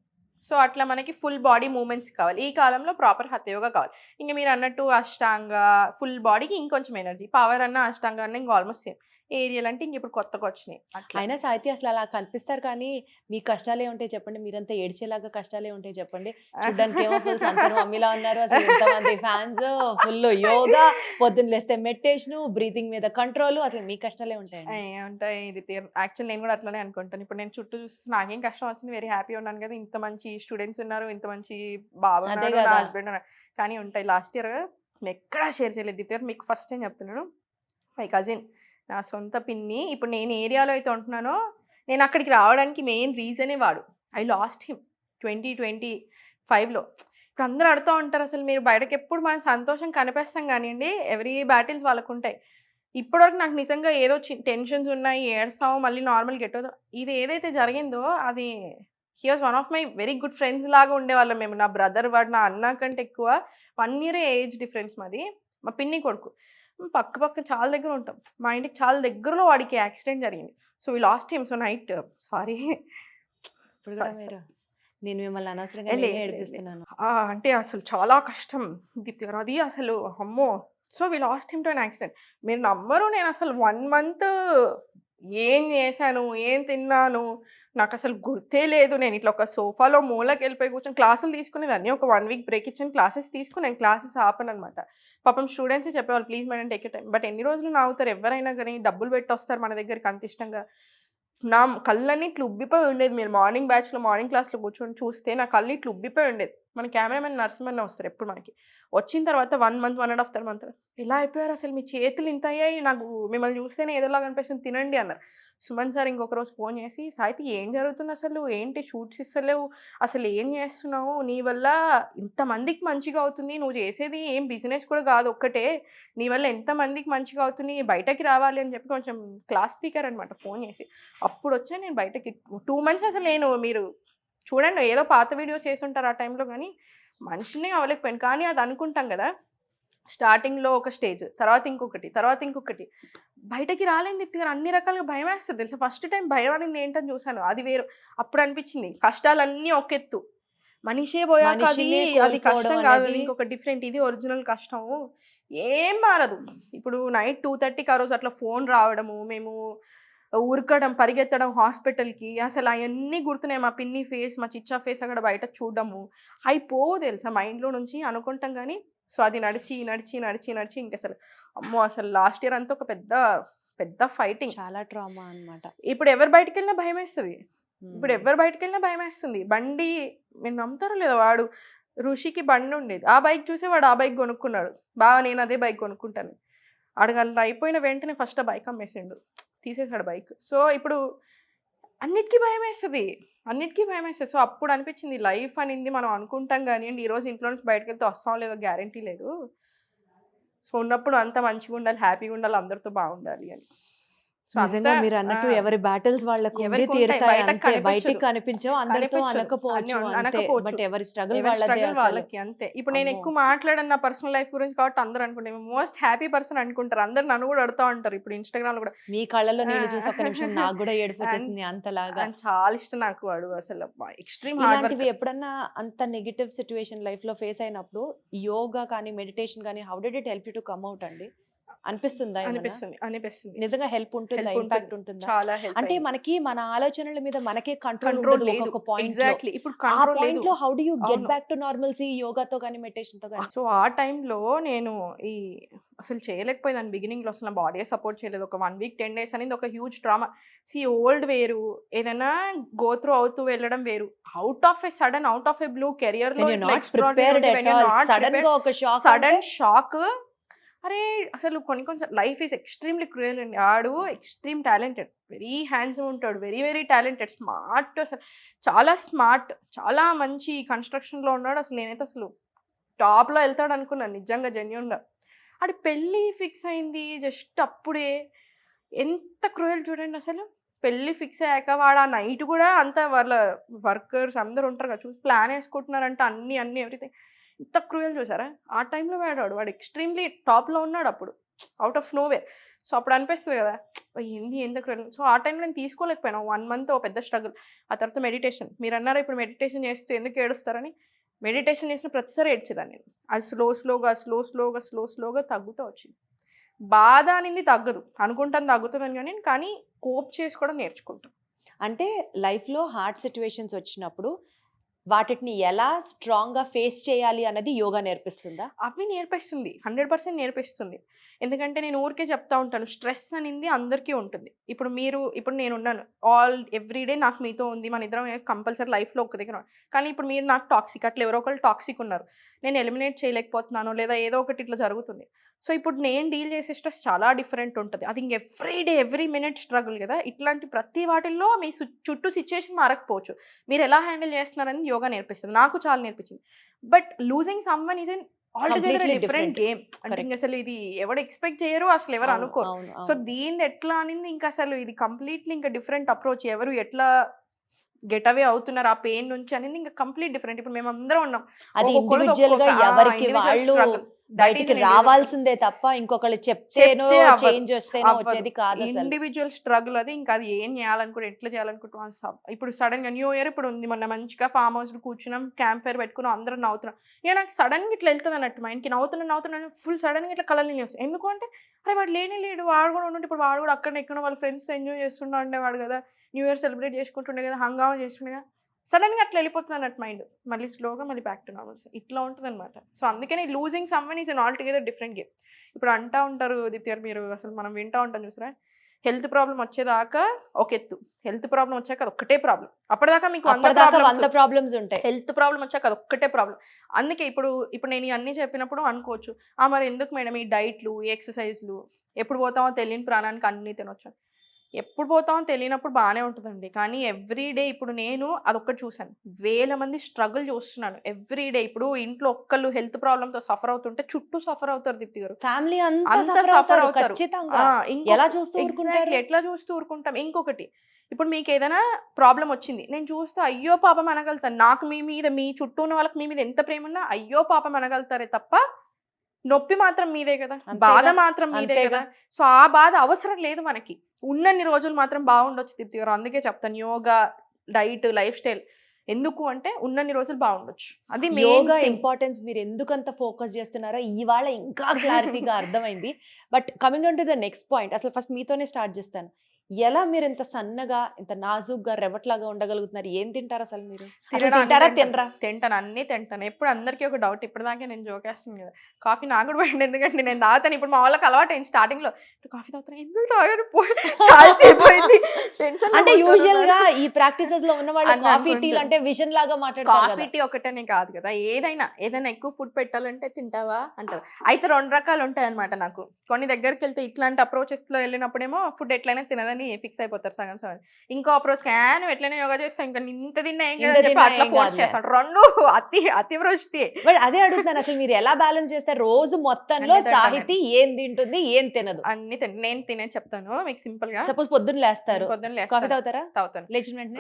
సో అట్లా మనకి ఫుల్ బాడీ మూవ్‌మెంట్స్ కావాలి. ఈ కాలంలో ప్రాపర్ హఠ యోగా కావాలి. ఇంక మీరు అన్నట్టు అష్టాంగ ఫుల్ బాడీకి ఇంకొంచెం ఎనర్జీ. పవర్ అన్న అష్టాంగ అన్న ఇంక ఆల్మోస్ట్ సేమ్. ఏరియల్ అంటే ఇంక ఇప్పుడు కొత్తగా వచ్చినాయి. అట్లా. అయినా సాహితీ అసలు అలా కనిపిస్తారు కానీ మీ కష్టాలే ఉంటాయి చెప్పండి. మీరంతా ఏడ్చేలాగా కష్టాలే ఉంటాయి చెప్పండి. చూడ్డానికి ఏమో ఫుల్ సంతూర్ మమ్మీలా ఉన్నారు. అసలు ఎంతమంది ఫ్యాన్స్, ఫుల్ యోగా, పొద్దున్న లేస్తే మెడిటేషన్, బ్రీతింగ్ మీద కంట్రోల్, అసలు మీ కష్టాలే ఉంటాయండి. ఉంటాయి. ఇది యాక్చువల్ నేను కూడా అట్లనే అనుకుంటాను. ఇప్పుడు నేను చుట్టూ చూస్తే నాకేం కష్టం వచ్చింది, వెరీ హ్యాపీ ఉన్నాను కదా! ఇంత మంచి స్టూడెంట్స్ ఉన్నారు, ఇంత మంచి బాబు అదే ఉన్నాడు, నా కదా. హస్బెండ్ ఉన్నారు. కానీ ఉంటాయి. లాస్ట్ ఇయర్ నేను ఎక్కడా షేర్ చేయలేదు దీప్తి గారు. మీకు ఫస్ట్ టైం చెప్తున్నాను. మై కజిన్, నా సొంత పిన్ని. ఇప్పుడు నేను ఏరియాలో అయితే ఉంటున్నానో నేను అక్కడికి రావడానికి మెయిన్ రీజనే వాడు. ఐ లాస్ట్ హిమ్ 2025లో. ఇప్పుడు అందరూ అడుగుతూ ఉంటారు అసలు మీరు బయటకు ఎప్పుడు మన సంతోషం కనిపిస్తాం కానివ్వండి, ఎవ్రీ బ్యాటిల్స్ వాళ్ళకు ఉంటాయి. ఇప్పటివరకు నాకు నిజంగా ఏదో టెన్షన్స్ ఉన్నాయి, ఏడ్సాము, మళ్ళీ నార్మల్ గెట్ అవుతాం. ఇది ఏదైతే జరిగిందో అది he was one of my very good friends లాగా ఉండేవాళ్ళం మేము. నా బ్రదర్ వాడు నా అన్న కంటే ఎక్కువ. 1 year ఏజ్ డిఫరెన్స్ మాది. మా పిన్ని కొడుకు. పక్క చాలా దగ్గర ఉంటాం. మా ఇంటికి చాలా దగ్గరలో వాడికి యాక్సిడెంట్ జరిగింది. So we lost him. So night sorry ఇప్పుడు కూడా మీరు నేను మిమ్మల్ని అనవసరంగా లేదు, నేనే లేదు, ఏడిపిస్తున్నాను. అంటే అసలు చాలా కష్టం దీప్తి గారు. అది అసలు అమ్మో. So we lost him to an accident. మీరు నమ్మరు, నేను అసలు 1 month ఏం చేశాను, ఏం తిన్నాను నాకు అసలు గుర్తే లేదు. నేను ఇట్లా ఒక సోఫాలో మూలకి వెళ్ళిపోయి కూర్చొని క్లాసులు తీసుకునేదాన్ని. ఒక 1 week బ్రేక్ ఇచ్చాను, క్లాసెస్ తీసుకున్నాను, క్లాసెస్ ఆపను అనమాట. పాపం స్టూడెంట్సే చెప్పేవాళ్ళు please madam take you time. But ఎన్ని రోజులు నవ్వుతారు ఎవరైనా కానీ, డబ్బులు పెట్టి వస్తారు మన దగ్గరికి అంత ఇష్టంగా. నా కళ్ళన్నీ ఇట్లా ఉబ్బిపోయి ఉండేది. మీరు మార్నింగ్ బ్యాచ్‌లో మార్నింగ్ క్లాస్‌లో కూర్చొని చూస్తే నా కళ్ళు ఇట్లా ఉబ్బిపోయి ఉండేది. మన కెమెరామెన్ నరసింహన్న వస్తారు ఎప్పుడు మనకి. వచ్చిన తర్వాత 1 మంత్, 1 ½ మంత్ "ఎలా అయిపోయారు అసలు మీ చేతులు ఇంత అయ్యాయి. నాకు మిమ్మల్ని చూస్తేనే ఏదోలాగా అనిపిస్తుంది తినండి" అన్నారు. సుమన్ సార్ ఇంకొక రోజు ఫోన్ చేసి "సాహితీ ఏం జరుగుతుంది అసలు? ఏంటి షూట్స్ ఇస్తలేవు? అసలు ఏం చేస్తున్నావు? నీ వల్ల ఇంతమందికి మంచిగా అవుతుంది. నువ్వు చేసేది ఏం బిజినెస్ కూడా కాదు ఒక్కటే. నీ వల్ల ఎంతమందికి మంచిగా అవుతుంది. బయటకి రావాలి" అని చెప్పి కొంచెం క్లాస్ స్పీకర్ అనమాట ఫోన్ చేసి. అప్పుడొచ్చా నేను బయటకి. 2 మంత్స్ అసలు నేను మీరు చూడండి ఏదో పాత వీడియోస్ చేసుంటారు ఆ టైంలో గానీ, మనిషినే అవ్వలేకపోయాను. కానీ అది అనుకుంటాం గదా! స్టార్టింగ్‌లో ఒక స్టేజ్, తర్వాత ఇంకొకటి, తర్వాత ఇంకొకటి. బయటకి రాలేను దీప్తి గారు అన్ని రకాలుగా భయమేస్తది తెలుసా! ఫస్ట్ టైమ్ భయం అనేది ఏంటని చూసాను. అది వేరు. అప్పుడు అనిపించింది కష్టాలన్నీ ఒక ఎత్తు. మనిషే పోయాక అది మనిషినే అది కష్టం కోల్పోవడం కాదు. అది అనేది ఇంకొక డిఫరెంట్. ఇది ఒరిజినల్ కష్టము. ఏం మారదు. ఇప్పుడు నైట్ 2:30కి ఆ రోజు అట్లా ఫోన్ రావడము, మేము ఉరకడం, పరిగెత్తడం హాస్పిటల్‌కి. అసలు అయన్నీ గుర్తున్నాయి. మా పిన్ని ఫేస్, మా చిచ్చా ఫేస్ అక్కడ బయట చూడడము. అయి పోవు తెలుసా మైండ్‌లో నుంచి అనుకుంటాం గానీ, సో అది నడిచి, నడిచి, నడిచి, నడిచి ఇంకసలు అమ్మో! అసలు లాస్ట్ ఇయర్ అంతా ఒక పెద్ద, పెద్ద ఫైటింగ్. చాలా ట్రామా అన్నమాట. ఇప్పుడు ఎవరు బయటికెళ్ళినా భయమేస్తది. ఇప్పుడు ఎవ్వరు బయటికెళ్ళినా భయమేస్తుంది. బండి మీరు నమ్ముతారో లేదో వాడు ఋషికి బండుండేది. ఆ బైక్ చూసి వాడు ఆ బైక్ కొనుక్కున్నాడు. బావ నేను అదే బైక్ కొనుక్కుంటాను. ఆడికి అయిపోయిన వెంటనే ఫస్ట్ ఆ బైక్ అమ్మేసిండు. తీసేసాడు బైక్. సో, ఇప్పుడు అన్నిటికి భయమేస్తది. అన్నిటికి భయమేస్తది. సో, అప్పుడు అనిపించింది లైఫ్ అనింది మనం అనుకుంటాం గానీయండి, ఈరోజు ఇంట్లో నుంచి బయటకెళ్తే వస్తామో లేదో గ్యారంటీ లేదు. సో, ఉన్నప్పుడు అంతా మంచిగుండాలి, హ్యాపీగుండాలి, అందరితో బాగుండాలి అని. సో, నిజంగా అంతా మీరన్నట్టు ఆ! ఎవరి బ్యాటిల్స్ వాళ్ళకు ఉండి ఎవరికి ఉంటాయి. తీరుతాయి బయటకి అంతే. బయటికి కనిపించదు. కనిపించవు. అందరితో కనిపించదు. అనకపోవచ్చు అంతే. అనకపోవచ్చు. బట్ ఎవరి స్ట్రగుల్ ఎవరి వాళ్ళదే స్ట్రగుల్ అసలు. వాళ్ళకి అంతే. ఇప్పుడు నేను అమ్మో! ఎక్కువ మాట్లాడను నా పర్సనల్ లైఫ్ గురించి కాబట్టి అందరూ అనుకుంటారు. మోస్ట్ హ్యాపీ పర్సన్ అనుకుంటారు. అందరూ నన్ను కూడా అడుగుతా ఉంటారు. ఇప్పుడు ఇన్‌స్టాగ్రామ్‌లో కూడా. మీ కళ్ళలో ఆ! నీళ్ళు చూసి ఒక్క నిమిషం నాకు గూడా అన్ ఏడుపొచ్చేసింది అంతలాగా. చాలా ఇష్టం నాకు వాడు అసలు ఎక్స్‌ట్రీమ్ హార్డ్ ఇలాంటివి వర్కర్. ఎప్పుడన్నా అంత నెగెటివ్ సిట్యుయేషన్ లైఫ్‌లో ఫేస్ అయినప్పుడు యోగా కానీ, మెడిటేషన్ గానీ how did it help you to come out అండి? అనిపిస్తుందా ఏమన్నా? అనిపిస్తుంది. నిజంగా హెల్ప్ ఉంటుందా? హెల్ప్ ఉంటుంది. ఇంపాక్ట్ ఉంటుందా? చాలా హెల్ప్ అంటే అయింది. మనకి మన ఆలోచనల మీద మనకే కంట్రోల్ కంట్రోల్ ఉండదు లేదు. ఒక్కొక్క పాయింట్‌లో. ఎగ్జాక్ట్‌లీ. ఇప్పుడు ఆ కంట్రోల్ లేదు. పాయింట్‌లో హౌ డు యూ గెట్ అవును. బ్యాక్ టు నార్మల్సీ యోగాతో గానీ, మెడిటేషన్‌తో గానీ? సో, ఆ టైంలో నేను ఈ అసలు చేయలేకపోయేదాన్ని బిగినింగ్‌లో అసలు నా బాడీయే సపోర్ట్ చేయలేదు. ఒక 1 వీక్, 10 డేస్ అనేది ఒక హ్యూజ్ ట్రామా. ఓల్డ్ వేరు, ఏదైనా గో త్రూ అవుతూ వెళ్ళడం వేరు. ఔట్ ఆఫ్ ఎ బ్లూ కెరియర్‌లో వెన్ యూ ఇట్లా not prepared extraordinary at when you all not prepared సడెన్‌గా ఒక షాక్ అంటే సడెన్ షాక్. అరే! అసలు కొన్ని కొన్ని లైఫ్ ఈజ్ ఎక్స్‌ట్రీమ్‌లీ క్రూయల్ అండి. ఆడు ఎక్స్‌ట్రీమ్ టాలెంటెడ్. వెరీ హ్యాండ్సమ్ ఉంటాడు. Very very talented. స్మార్ట్ అసలు చాలా స్మార్ట్. చాలా మంచి కన్‌స్ట్రక్షన్‌లో ఉన్నాడు. అసలు నేనైతే అసలు టాప్‌లో ఎళ్తాడనుకున్నాను నిజంగా జెన్యూన్‌గా. ఆడి పెళ్లి ఫిక్స్ అయింది జస్ట్ అప్పుడే. ఎంత క్రూయల్ చూడండి అసలు. పెళ్లి ఫిక్స్ అయ్యాక వాడు ఆ నైట్ గూడా అంతా వాళ్ళ వర్కర్స్ అందరూ ఉంటారు కదా! చూసి ప్లాన్ యేసుకుంటున్నారంట అన్నీ అన్నీ ఎవ్రీథింగ్. ఎంత క్రూయల్ చూసారా? ఆ టైంలో వాడు ఎక్స్‌ట్రీమ్‌లీ టాప్‌లో ఉన్నాడప్పుడు. Out of nowhere. సో, అప్పుడు అనిపిస్తది గదా! ఏంది ఎంత క్రూయల్. సో, ఆ టైంలో నేను తీసుకోలేకపోయాను. 1 మంత్ ఓ పెద్ద స్ట్రగుల్. ఆ తర్వాత మెడిటేషన్. మీరన్నారు ఇప్పుడు మెడిటేషన్ చేస్తే ఎందుకు ఏడుస్తారని. మెడిటేషన్ చేసిన ప్రతిసారి ఏడ్చేదాన్ని నేను. అది స్లోగా తగ్గుతా వచ్చింది. బాధ అనేది తగ్గదు. అనుకుంటాను తగ్గుతదని గాని, కానీ కోప్ చేసుకోవడం నేర్చుకుంటా. అంటే లైఫ్‌లో హార్డ్ సిట్యుయేషన్స్ వచ్చినప్పుడు వాటిని ఎలా స్ట్రాంగ్‌గా ఫేస్ చేయాలి అన్నది యోగా నేర్పిస్తుందా? అవి నేర్పిస్తుంది. 100% నేర్పిస్తుంది. ఎందుకంటే నేను ఊరికే చెప్తా ఉంటాను. స్ట్రెస్ అనింది అందరికీ ఉంటుంది. ఇప్పుడు నేనున్నాను. ఎవ్రీ డే నాకు మీతో ఉంది. మనిద్దరం కంపల్సరీ లైఫ్‌లో ఒక దగ్గర కానీ ఇప్పుడు మీరు నాకు టాక్సిక్. అట్లా ఎవరో ఒకళ్ళు టాక్సిక్ ఉన్నారు. నేను ఎలిమినేట్ చేయలేకపోతున్నాను. లేదా ఏదో ఒకటి ఇట్లా జరుగుతుంది. సో, ఇప్పుడు నేను డీల్ చేసే స్ట్రెస్ చాలా డిఫరెంట్ ఉంటది. అది ఇంక every day, every minute struggle గదా! ఇట్లాంటి ప్రతి వాటిల్లో మీ చుట్టూ సిట్యుయేషన్ మారకపోవచ్చు. మీరెలా హ్యాండిల్ చేస్తున్నారని యోగా నేర్పిస్తది. నాకు చాలా నేర్పించింది. But losing someone is an altogether completely different different. Game. అంటే కరెక్ట్. ఇంకసలు ఇది ఎవడు ఎక్స్‌పెక్ట్ చేయరు. అసలు ఎవరు అవును. అనుకోరు. అవును. సో, అవును. దీనిది ఎట్లా అనింది ఇంకసలు ఇది కంప్లీట్‌లీ ఇంకా డిఫరెంట్ అప్రోచ్. ఎవరు ఎట్లా గెట్ అవే అవుతున్నారు ఆ పెయిన్ నుంచి అనేది ఇంకా కంప్లీట్ డిఫరెంట్. ఇప్పుడు మేమందరం ఉన్నాం. అది ఒక్కొక్కళ్ళది ఇండివిడ్యుయల్‌గా ఒక్కొక్క ఎవరికి ఇండివిడ్యువల్ వాళ్ళు స్ట్రగుల్. దట్ ఈస్ బయటికి ఎన్ ఇండివిడ్యువల్ స్ట్రగుల్. రావాల్సిందే తప్ప ఇంకొకళ్ళు చెప్తేనో, చెప్తే అవ్వదు. చేంజ్ వస్తేనో అవ్వదు. వచ్చేది కాదసలు. ఇండివిడ్యువల్ స్ట్రగుల్ అది. ఇంకా అది ఏం చేయాలనుకుంటే ఎట్లా చేయాలనుకుంటున్నాం ఇప్పుడు సడెన్‌గా న్యూ ఇయర్ ఇప్పుడు ఉంది. మొన్న మంచిగా ఫార్మ్ హౌస్‌లో కూర్చున్నాం. క్యాంప్ ఫైర్ పెట్టుకున్నాం. అందరం నవ్వుతున్నాం. ఇక నాకు సడెన్‌గా ఇట్లా ఎళ్తది అన్నట్టు మైండ్‌కి. నవ్వుతున్నా ఫుల్ సడెన్‌గా ఇట్లా కళ్ళలో నీళ్ళు వస్తాయి. ఎందుకు అంటే అరే వాడు లేనే లేడు. వాడు కూడా ఉండుంటే ఇప్పుడు వాడు కూడా అక్కడనో ఎక్కడనో వాళ్ళ ఫ్రెండ్స్‌తో ఎంజాయ్ చేస్తుండే ఉండేవాడు కదా! న్యూ ఇయర్ సెలబ్రేట్ చేసుకుంటుండే కదా! హంగామా చేస్తుండే కదా! సడెన్‌గా అట్లా ఎళ్ళిపోతది అన్నట్టు మైండ్. మళ్ళీ స్లోగా మళ్ళీ బ్యాక్ టు నార్మల్స్. ఇట్లా ఉంటదనమాట. సో, అందుకనే losing someone is an altogether different game. ఇప్పుడు అంటా ఉంటారు దీప్తి గారు మీరు అసలు మనం వింటా ఉంటాం చూసారా? హెల్త్ ప్రాబ్లం వచ్చేదాకా ఒక ఎత్తు, హెల్త్ ప్రాబ్లం వచ్చాక అది ఒక్కటే ప్రాబ్లం. అప్పటిదాకా మీకు 100 అప్పటిదాకా 100 ప్రాబ్లమ్స్, ప్రాబ్లమ్స్ ఉంటాయి. హెల్త్ ప్రాబ్లం వచ్చాక అది ఒక్కటే ప్రాబ్లం. అందుకే ఇప్పుడు నేను ఇవన్నీ చెప్పినప్పుడు అనుకోవచ్చు, మరి ఎందుకు మేడం ఈ డైట్లు, ఈ ఎక్సర్సైజ్లు, ఎప్పుడు పోతామో తెలియని ప్రాణానికి అన్నీ తినొచ్చు. ఎప్పుడు పోతామో తెలియనప్పుడు బాగానే ఉంటుందండి, కానీ ఎవ్రీడే ఇప్పుడు నేను అదొక్కటి చూశాను, వేల మంది స్ట్రగుల్ చూస్తున్నాను ఎవ్రీడే. ఇప్పుడు ఇంట్లో ఒక్కళ్ళు హెల్త్ ప్రాబ్లంతో సఫర్ అవుతుంటే చుట్టూ సఫర్ అవుతారు దీప్తి గారు, ఫ్యామిలీ అంతా అంతా సఫర్ సఫర్ అవుతారు అవుతారు. ఖచ్చితంగా. ఎలా చూస్తూ ఊరుకుంటారు? ఎట్లా చూస్తూ ఊరుకుంటాం? ఇంకొకటి, ఇప్పుడు మీకు ఏదైనా ప్రాబ్లం వచ్చింది, నేను చూస్తే అయ్యో పాపం అనగలుగుతాను. నాకు మీ మీద, మీ చుట్టూ ఉన్న వాళ్ళకి మీ మీద ఎంత ప్రేమ ఉన్నా అయ్యో పాపం అనగలుగుతారే తప్ప నొప్పి మాత్రం మీదే కదా, బాధ మాత్రం మీదే కదా. సో ఆ బాధ అవసరం లేదు మనకి. ఉన్నన్ని రోజులు మాత్రం బాగుండొచ్చు దీప్తి గారు. అందుకే చెప్తాను, యోగా, డైట్, లైఫ్ స్టైల్ ఎందుకు అంటే ఉన్నన్ని రోజులు బాగుండొచ్చు. అది యోగా ఇంపార్టెన్స్ మీరు ఎందుకంత ఫోకస్ చేస్తున్నారో ఇవాళ ఇంకా క్లారిటీగా అర్థమైంది. But coming on to the next point, అసలు ఫస్ట్ మీతోనే స్టార్ట్ చేస్తాను. ఎలా మీరు ఇంత సన్నగా, ఇంత నాజుగ్గా, రెవట్లాగా ఉండగలుగుతున్నారు? ఏం తింటారు అసలు మీరు? తింటారా తినరా? తింటాను, అన్ని తింటాను. ఎప్పుడు అందరికీ ఒక డౌట్, ఇప్పటిదాకా నేను జోకేస్తాను కదా, కాఫీ నాకు కూడా పడింది, ఎందుకంటే నేను తాగుతాను. ఇప్పుడు మా వాళ్ళకి అలవాటు అయింది, స్టార్టింగ్ లో కాఫీ తాగుతాను, ఎందుకు తాగాను టెన్షన్. అంటే యూజువల్ గా ఈ ప్రాక్టీసెస్ లో ఉన్న వాళ్ళు కాఫీ టీ అంటే విషన్ లాగా మాట్లాడతారు. కాఫీ టీ ఒకటనే కాదు కదా, ఏదైనా ఎక్కువ ఫుడ్ పెట్టాలంటే తింటావా అంటారు. అయితే 2 రకాలు ఉంటాయి అనమాట నాకు. కొన్ని దగ్గరికి వెళ్తే ఇట్లాంటి అప్రోచెస్ లో వెళ్ళినప్పుడేమో ఫుడ్ ఎట్లయినా తినదని ఫిక్స్ అయిపోతారు సగం సగం. ఇంకో అప్రోచ్ క్యాన్ ఎట్లయినా యోగా చేస్తాం, ఇంకా ఇంత తిన్నా ఏం కదా చెప్పి అట్లా ఫోర్స్ చేస్తాడు. 2 అతివృష్టి. బట్ అదే అడుగుతాను, అసలు మీరు ఎలా బ్యాలెన్స్ చేస్తారు? రోజు మొత్తంలో సాహితీ ఏం తింటుంది, ఏం తినదు? అన్ని నేను తినే చెప్తాను మీకు సింపుల్ గా. సపోజ్ పొద్దున్న లేస్తారు, కాఫీ తాగుతారా? తాగుతాను.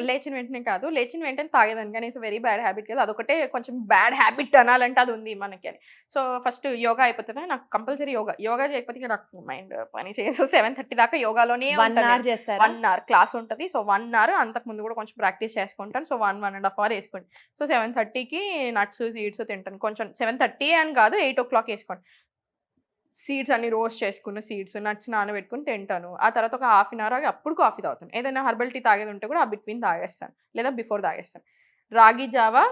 లేచిన వెంటనే కాదు, లేచిన వెంటనే తాగేదాన్ని, కానీ ఇట్స్ వెరీ బ్యాడ్ హ్యాబిట్ కదా, అదొకటే కొంచెం బ్యాడ్ హ్యాబిట్ అనాలంటే అది ఉంది మనకి అని. సో ఫస్ట్ యోగా అయిపోతుంది, నాకు కంపల్సరీ యోగా చేయకపోతే నాకు మైండ్ పని చేయదు. 7:30 దాకా యోగాలోనే 1 అవర్ చేస్తారు. 1 అవర్ క్లాస్ ఉంటుంది. సో 1 అవర్, అంతకు ముందు కూడా కొంచెం ప్రాక్టీస్ చేసుకుంటాను. సో 1.5 అవర్ వేసుకోండి. సో 7:30కి నట్స్, సీడ్స్ తింటాను. కొంచెం 7:30 అని కాదు, 8 o'clock వేసుకోండి. సీడ్స్ అన్ని రోస్ట్ చేసుకున్న సీడ్స్, నట్స్ నానబెట్టుకుని తింటాను. ఆ తర్వాత ఒక హాఫ్ అన్ అవర్ అప్పుడు కాఫీ తాగుతాను. ఏదైనా హర్బల్ టీ తాగేది ఉంటే కూడా ఆ బిట్వీన్ తాగేస్తాను, లేదా బిఫోర్ తాగేస్తాను. రాగి జావా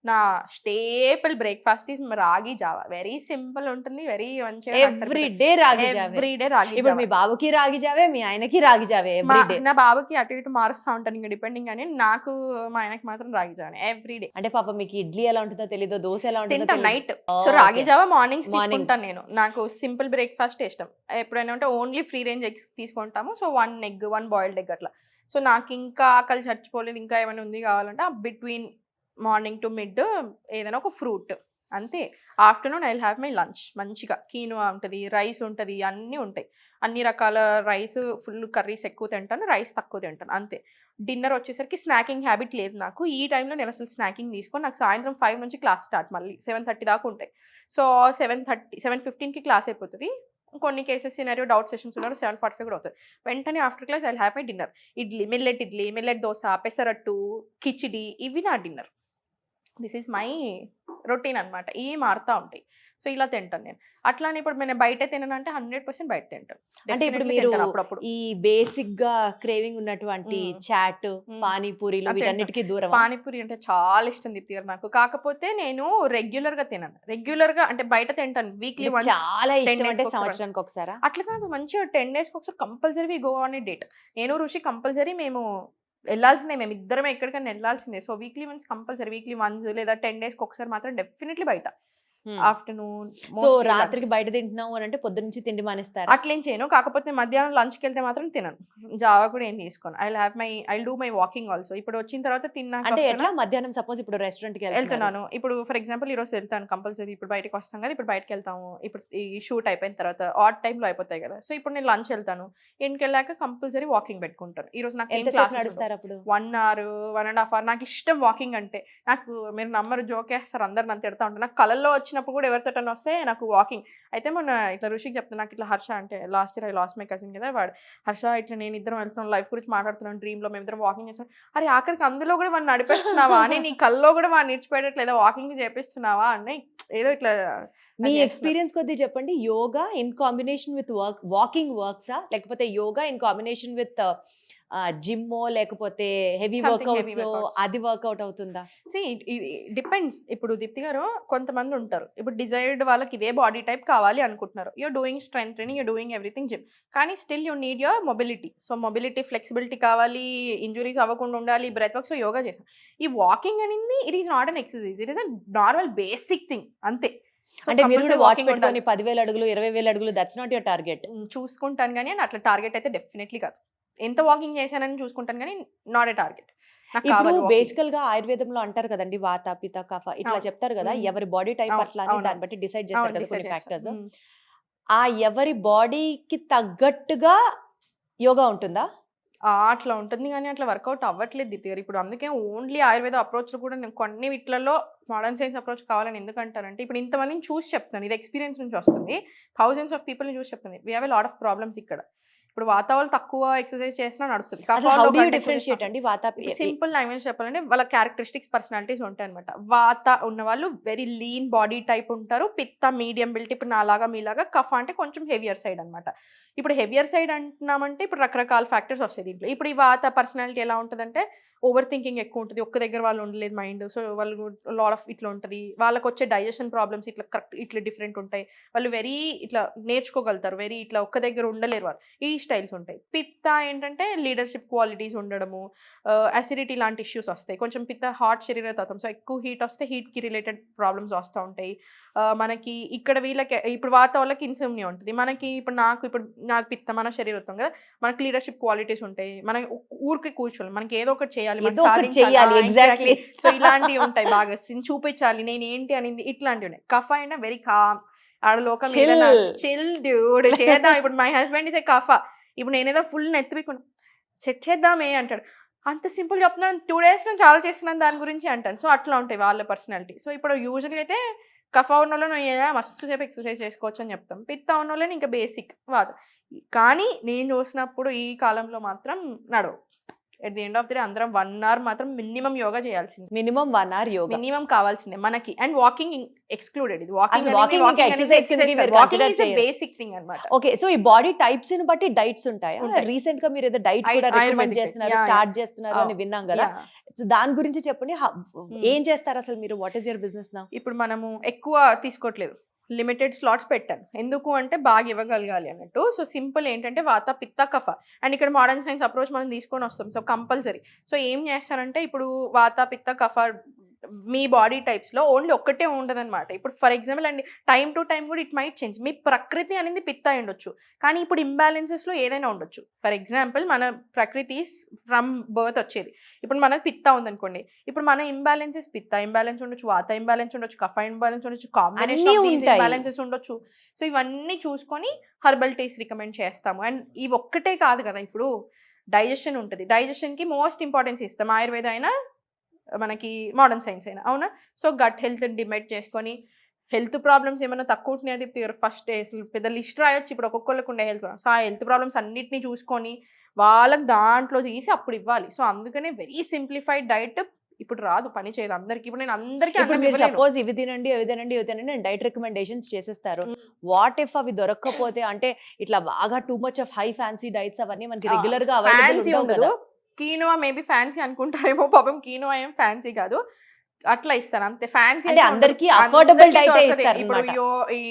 నా స్టేపుల్ బ్రేక్ఫాస్ట్ ఈజ్ రాగి జావా. వెరీ సింపుల్ ఉంటుంది, వెరీ మంచిగా ఎవ్రీడే రాగి జావే. ఎవ్రీడే రాగి. ఇప్పుడు మీ బాబుకి రాగి జావే, మీ ఆయనకి రాగి జావే ఎవ్రీడే? నా బాబుకి అటు ఇటు మారుస్తా ఉంటాను ఇంకా డిపెండింగ్, అని నాకు మా ఆయనకి మాత్రం రాగి జావే ఎవ్రీడే. అంటే పాప మీకు ఇడ్లీ ఎలా ఉంటుందో తెలీదు, దోశ ఎలా ఉంటుందో తింటాం నైట్. సో రాగి జావా మార్నింగ్స్ తీసుకుంటాను నేను. నాకు సింపుల్ బ్రేక్ఫాస్ట్ ఇష్టం. ఎప్పుడైనా ఉంటే ఓన్లీ ఫ్రీ రేంజ్ ఎగ్స్ తీసుకుంటాము. సో 1 egg, 1 boiled egg అట్లా. సో నాకు ఇంకా ఆకలి చచ్చిపోలేదు, ఇంకా ఏమైనా ఉంది కావాలంటే బిట్వీన్ మార్నింగ్ టు మిడ్ ఏదైనా ఒక ఫ్రూట్ అంతే. Afternoon I will have my lunch. మంచిగా కీనువా ఉంటుంది, రైస్ ఉంటుంది, అన్నీ ఉంటాయి. అన్ని రకాల రైస్, ఫుల్ కర్రీస్ ఎక్కువ తింటాను, రైస్ తక్కువ తింటాను అంతే. డిన్నర్ వచ్చేసరికి స్నాకింగ్ హ్యాబిట్ లేదు నాకు. ఈ టైంలో నేను అసలు స్నాకింగ్ తీసుకొని, నాకు సాయంత్రం 5 నుంచి క్లాస్ స్టార్ట్, మళ్ళీ 7:30 దాకా ఉంటాయి. సో 7:15కి క్లాస్ అయిపోతుంది. కొన్ని కేసెస్ సినారియో డౌట్ సెషన్స్ ఉన్నారు, 7:45 కూడా అవుతుంది. వెంటనే after class I will have my dinner. Idli, millet dosa, pesarattu, khichdi, ఇవి నా dinner. This is my routine అనమాట. ఇవి మారుతూ ఉంటాయి. సో ఇలా తింటాను నేను. అట్లానే ఇప్పుడు నేను బయట తిననంటే 100% బయట తింటాను. అంటే ఇప్పుడు మీరు ఈ బేసిక్ గా క్రేవింగ్ ఉన్నటువంటి చాట్, పానీపూరీలు వీటన్నిటికీ దూరం? పానీపూరి అంటే చాలా ఇష్టం దీప్తి గారు నాకు. కాకపోతే నేను రెగ్యులర్ గా తినను. రెగ్యులర్ గా అంటే బయట తింటాను వీక్లీ వన్స్. చాలా ఇష్టం అంటే సంవత్సరానికి ఒకసారి? అట్లా కాదు, మంచిగా 10 days ఒకసారి compulsory go on a date. నేను రుషి కంపల్సరీ మేము వెళ్ళాల్సిందే, మేము ఇద్దరం ఎక్కడికైనా వెళ్ళాల్సిందే. So weekly once compulsory, weekly once లేదా 10 days ఒకసారి మాత్రం డెఫినెట్లీ బయట. ఆఫ్టర్నూన్. సో రాత్రికి బయట తింటున్నావు అని అంటే పొద్దు నుంచి తిండి మానేస్తారు? అట్లేం చేయను, కాకపోతే మధ్యాహ్నం లంచ్కి వెళ్తే మాత్రం తినను. జావా కూడా ఏం తీసుకోను. I do my walking also. ఇప్పుడు వచ్చిన తర్వాత తిన్నాక అంటే ఎట్లా మధ్యాహ్నం సపోజ్ ఇప్పుడు రెస్టారెంట్ కి వెళ్తున్నాను, ఇప్పుడు ఫర్ ఎగ్జాంపుల్ ఈ రోజు వెళ్తాను కంపల్సరీ. ఇప్పుడు బయటకు వస్తాం కదా, ఇప్పుడు బయటకు వెళ్తాము. ఇప్పుడు ఈ షూట్ అయిపోయిన తర్వాత ఆడ్ టైంలో అయిపోతాయి కదా. సో ఇప్పుడు నేను లంచ్ వెళ్తాను, ఇంటికి వెళ్ళాక కంపల్సరీ వాకింగ్ పెట్టుకుంటాను. ఈ రోజు నాకు ఏం క్లాస్ నడుస్తారు అప్పుడు? 1 hour, 1.5 hours. నాకు ఇష్టం వాకింగ్ అంటే. నాకు మీరు నమ్మరు, జోకేస్తారు, అందరు నన్ను తిడతా ఉంటారు. నాకు కళల్లో వచ్చినప్పుడు కూడా ఎవరితో వస్తే నాకు వాకింగ్. అయితే మొన్న ఇట్లా ఋషికి చెప్తాను, నాకు ఇట్లా హర్ష అంటే last year I lost my cousin కదా, వాడు హర్ష ఇట్లా నేను ఇద్దరం వెళ్తున్నాం, లైఫ్ గురించి మాట్లాడుతున్నాం, డ్రీమ్ లో మేము ఇద్దరం వాకింగ్ చేస్తాం. అరే ఆఖరికి అందులో కూడా వాడిని నడిపిస్తున్నావా అని, నీ కల్లో కూడా వాడిని నిడిచిపోయట్లేదా, వాకింగ్ చేపిస్తున్నావా అని ఏదో ఇట్లా. మీ ఎక్స్పీరియన్స్ కొద్దీ చెప్పండి, yoga in combination with walking వర్క్సా, లేకపోతే యోగా ఇన్ కాంబినేషన్ విత్ జిమ్మో లేకపోతే heavy Something heavy workouts workouts. అది వర్కౌట్ అవుతుందా? డిపెండ్స్. ఇప్పుడు దీప్తి గారు కొంతమంది ఉంటారు. ఇప్పుడు డిజైర్డ్ వాళ్ళకి ఇదే బాడీ టైప్ కావాలి అనుకుంటున్నారు. You're doing strength training, you're doing everything gym. కానీ still you need your mobility. So mobility, flexibility కావాలి, ఇంజురీస్ అవ్వకుండా ఉండాలి, బ్రెత్ వర్క్. సో యోగా చేసాం. ఈ వాకింగ్ అనేది it is not an exercise, it is a normal basic thing అంతే. So అంటే మీరు కూడా compulsory వాచ్ walking ఉండాలి. పెట్టుకొని 10,000 అడుగులు 20,000 అడుగులు దట్స్ నాట్ యువర్ టార్గెట్. చూసుకుంటాను కానీ అట్లా టార్గెట్ అయితే డెఫినెట్లీ కాదు. ఎంత వాకింగ్ చేశానని చూసుకుంటాను కానీ నాట్ ఏ టార్గెట్. నాకు ఇప్పుడు కావాలి walking. బేసికల్ గా ఆయుర్వేదంలో అంటారు కదండి, వాత పిత కఫ ఇట్లా అవును. చెప్తారు కదా, మ్మ్. ఎవరి బాడీ టైప్ అవును, అట్లా అని అవును. దాన్ని బట్టి డిసైడ్ చేస్తారు అవును, కదా decide కొన్ని ఫ్యాక్టర్స్. చేస్తాను. ఆ ఎవరి బాడీకి తగ్గట్టుగా యోగా ఉంటుందా? అట్లా ఉంటుంది కానీ అట్లా వర్కౌట్ అవ్వట్లేదు దీప్తి గారు. ఇప్పుడు అందుకే ఓన్లీ ఆయుర్వేద అప్రోచ్ కూడా నేను కొన్ని వీటిలలో మోడర్న్ సైన్స్ అప్రోచ్ కావాలని ఎందుకంటారంటే, ఇప్పుడు ఇంతమందిని చూసి చెప్తాను, ఇది ఎక్స్పీరియన్స్ నుంచి వస్తుంది. థౌజండ్స్ ఆఫ్ పీపుల్ని చూసి చెప్తుంది. We have a lot of problems ఇక్కడ. ఇప్పుడు వాతావరణం తక్కువ ఎక్సర్సైజ్ చేసినా నడుస్తుంది. అసలు హౌ డు యు డిఫరెన్షియేట్ అండి వాత సింపుల్ లాంగ్వేజ్ చెప్పాలంటే వాళ్ళ క్యారెక్టరిస్టిక్స్, పర్సనాలిటీస్ ఉంటాయి అనమాట. వాత ఉన్న వాళ్ళు వెరీ లీన్ బాడీ టైప్ ఉంటారు. పిత్త మీడియం బిల్ట్, ఇప్పుడు నాలాగా మీలాగా. కఫ అంటే కొంచెం హెవియర్ సైడ్ అనమాట. ఇప్పుడు హెవియర్ సైడ్ అంటున్నామంటే ఇప్పుడు రకరకాల ఫ్యాక్టర్స్ వస్తాయి దీంట్లో. ఇప్పుడు ఈ వాత పర్సనాలిటీ ఎలా ఉంటుందంటే ఓవర్ థింకింగ్ ఎక్కువ ఉంటుంది, ఒక్క దగ్గర వాళ్ళు ఉండలేదు మైండ్. సో వాళ్ళు లాట్ ఆఫ్ ఇట్లా ఉంటుంది. వాళ్ళకి వచ్చే డైజెషన్ ప్రాబ్లమ్స్ ఇట్లా కరెక్ట్ ఇట్లా డిఫరెంట్ ఉంటాయి. వాళ్ళు వెరీ ఇట్లా నేర్చుకోగలుగుతారు, వెరీ ఇట్లా ఒక్క దగ్గర ఉండలేరు వాళ్ళు. ఈ స్టైల్స్ ఉంటాయి. పిత్త ఏంటంటే లీడర్షిప్ క్వాలిటీస్ ఉండడము, అసిడిటీ లాంటి ఇష్యూస్ వస్తాయి. కొంచెం పిత్త హాట్ శరీర తత్వం. సో ఎక్కువ హీట్ వస్తే హీట్కి రిలేటెడ్ ప్రాబ్లమ్స్ వస్తూ ఉంటాయి. మనకి ఇక్కడ వీళ్ళకి ఇప్పుడు వాత వాళ్ళకి ఇన్సోమ్నియా ఉంటుంది. మనకి ఇప్పుడు ఇప్పుడు నా పిత్త మన శరీరత్వం కదా, మనకి లీడర్షిప్ క్వాలిటీస్ ఉంటాయి. మనం ఊరికి కూర్చోవాలి, మనకి ఏదో ఒకటి చేయాలి, మనం ఏదో ఒకటి సాధించాలి. చెయ్యాలి, exactly. సో ఇలాంటివి ఉంటాయి. బాగా చూపించాలి నేను ఏంటి అనేది, ఇట్లాంటివి ఉన్నాయి. కఫ అయినా వెరీ కామ్, ఆడలోకం చిల్ డ్యూడ్ చేద్దాం. ఇప్పుడు మై హస్బెండ్ ఇస్ ఏ కఫ. ఇప్పుడు నేనేదో ఫుల్ నెత్తిపోకుండా సెట్ చేద్దామే అంటాడు. అంత సింపుల్ చెప్తున్నాను, 2 days నుంచి ఆలోచిస్తున్నాను దాని గురించి అంటాను. సో అట్లా ఉంటాయి వాళ్ళ పర్సనాలిటీ. సో ఇప్పుడు యూజువల్గా అయితే కఫ ఉన్న వాళ్ళని మస్తు సేపు ఎక్సర్సైజ్ చేసుకోవచ్చు అని చెప్తాం. పిత్త ఉన్న వాళ్ళని ఇంకా బేసిక్ వాత. కానీ నేను చూసినప్పుడు ఈ కాలంలో మాత్రం నడవు. At the end of the day అందరం 1 hour మాత్రం మినిమం యోగా చేయాల్సింది. మినిమం 1 hour యోగా మినిమం కావాల్సిందే మనకి. And walking excluded. ఇది అసలు walking ఇంకా exercise కిందకి మీరు consider చేయరు. బేసిక్ థింగ్ అన్నమాట. ఓకే, సో ఈ బాడీ టైప్స్ ని బట్టి డైట్స్ ఉంటాయా? ఉంటాయి. రీసెంట్ గా మీరు ఏదో డైట్ కూడా రికమెండ్ ఆయుర్వేదిక్ చేస్తున్నారు, yeah, స్టార్ట్ చేస్తున్నారు అని విన్నాం కదా. Yeah. సో దాని గురించి చెప్పండి. ఏం చేస్తారు అసలు మీరు? What is your business now? ఇప్పుడు మనము ఎక్కువ తీసుకోవట్లేదు, లిమిటెడ్ స్లాట్స్ పెట్టాను. ఎందుకు అంటే బాగా ఇవ్వగలగాలి అన్నట్టు. సో సింపుల్ ఏంటంటే వాత పిత్త కఫ. అండ్ ఇక్కడ మోడర్న్ సైన్స్ అప్రోచ్ మనం తీసుకొని వస్తాం. So compulsory. సో ఏం చేస్తారంటే ఇప్పుడు వాత పిత్త కఫ మీ బాడీ టైప్స్లో ఓన్లీ ఒక్కటే ఉండదన్నమాట. ఇప్పుడు ఫర్ ఎగ్జాంపుల్ అండి, టైం టు టైం కూడా ఇట్ మైట్ చేంజ్. మీ ప్రకృతి అనేది పిత్త అయి ఉండొచ్చు, కానీ ఇప్పుడు ఇంబ్యాలెన్సెస్లో ఏదైనా ఉండొచ్చు. ఫర్ ఎగ్జాంపుల్ మన ప్రకృతి ఫ్రమ్ బర్త్ వచ్చేది. ఇప్పుడు మన పిత్త ఉందనుకోండి, ఇప్పుడు మన ఇంబ్యాలెన్సెస్ పిత్త ఇంబ్యాలెన్స్ ఉండొచ్చు, వాత ఇంబ్యాలెన్స్ ఉండొచ్చు, కఫ ఇంబ్యాలెన్స్ ఉండొచ్చు, కాంబినేషన్ ఆఫ్ దీస్ ఇంబ్యాలెన్సెస్ ఉండొచ్చు. సో ఇవన్నీ చూసుకొని హెర్బల్ టీస్ రికమెండ్ చేస్తాము. అండ్ ఇవి ఒక్కటే కాదు కదా, ఇప్పుడు డైజెషన్ ఉంటుంది. డైజెషన్కి మోస్ట్ ఇంపార్టెన్స్ ఇస్తాం, ఆయుర్వేద అయినా మనకి మోడర్న్ సైన్స్ అయినా, అవునా? సో గట్ హెల్త్ డిమైట్ చేసుకొని, హెల్త్ ప్రాబ్లమ్స్ ఏమైనా తక్కువ ఉంటున్నాయి ఫస్ట్ అసలు పెద్ద లిస్ట్ రాయొచ్చు. ఇప్పుడు ఒక్కొక్కరికి ఉండే హెల్త్ ప్రాబ్లమ్స్, ఆ హెల్త్ ప్రాబ్లమ్స్ అన్నిటినీ చూసుకొని వాళ్ళకి దాంట్లో తీసి అప్పుడు ఇవ్వాలి. సో అందుకనే వెరీ సింప్లిఫైడ్ డైట్ ఇప్పుడు రాదు, పని చేయదు అందరికి. ఇప్పుడు నేను అందరికీ సపోజ్ ఇవి తినండి అవి తినండి ఇవి తినండి డైట్ రికమెండేషన్స్ చేసేస్తారు. వాట్ ఇఫ్ అవి దొరకకపోతే, అంటే ఇట్లా బాగా too much of high fancy diets అవన్నీ మనకి రెగ్యులర్ గా ఫ్యాన్సీ ఉండదు. కీనోవా మేబీ ఫ్యాన్సీ అనుకుంటారేమో, పాపం కీనోవా ఏం ఫ్యాన్సీ కాదు, అట్లా ఇస్తారు అంతే. ఫ్యాన్సీ అంటే అందరికీ అఫోర్డబుల్ డైట్ ఇస్తారు. ఇప్పుడు ఈ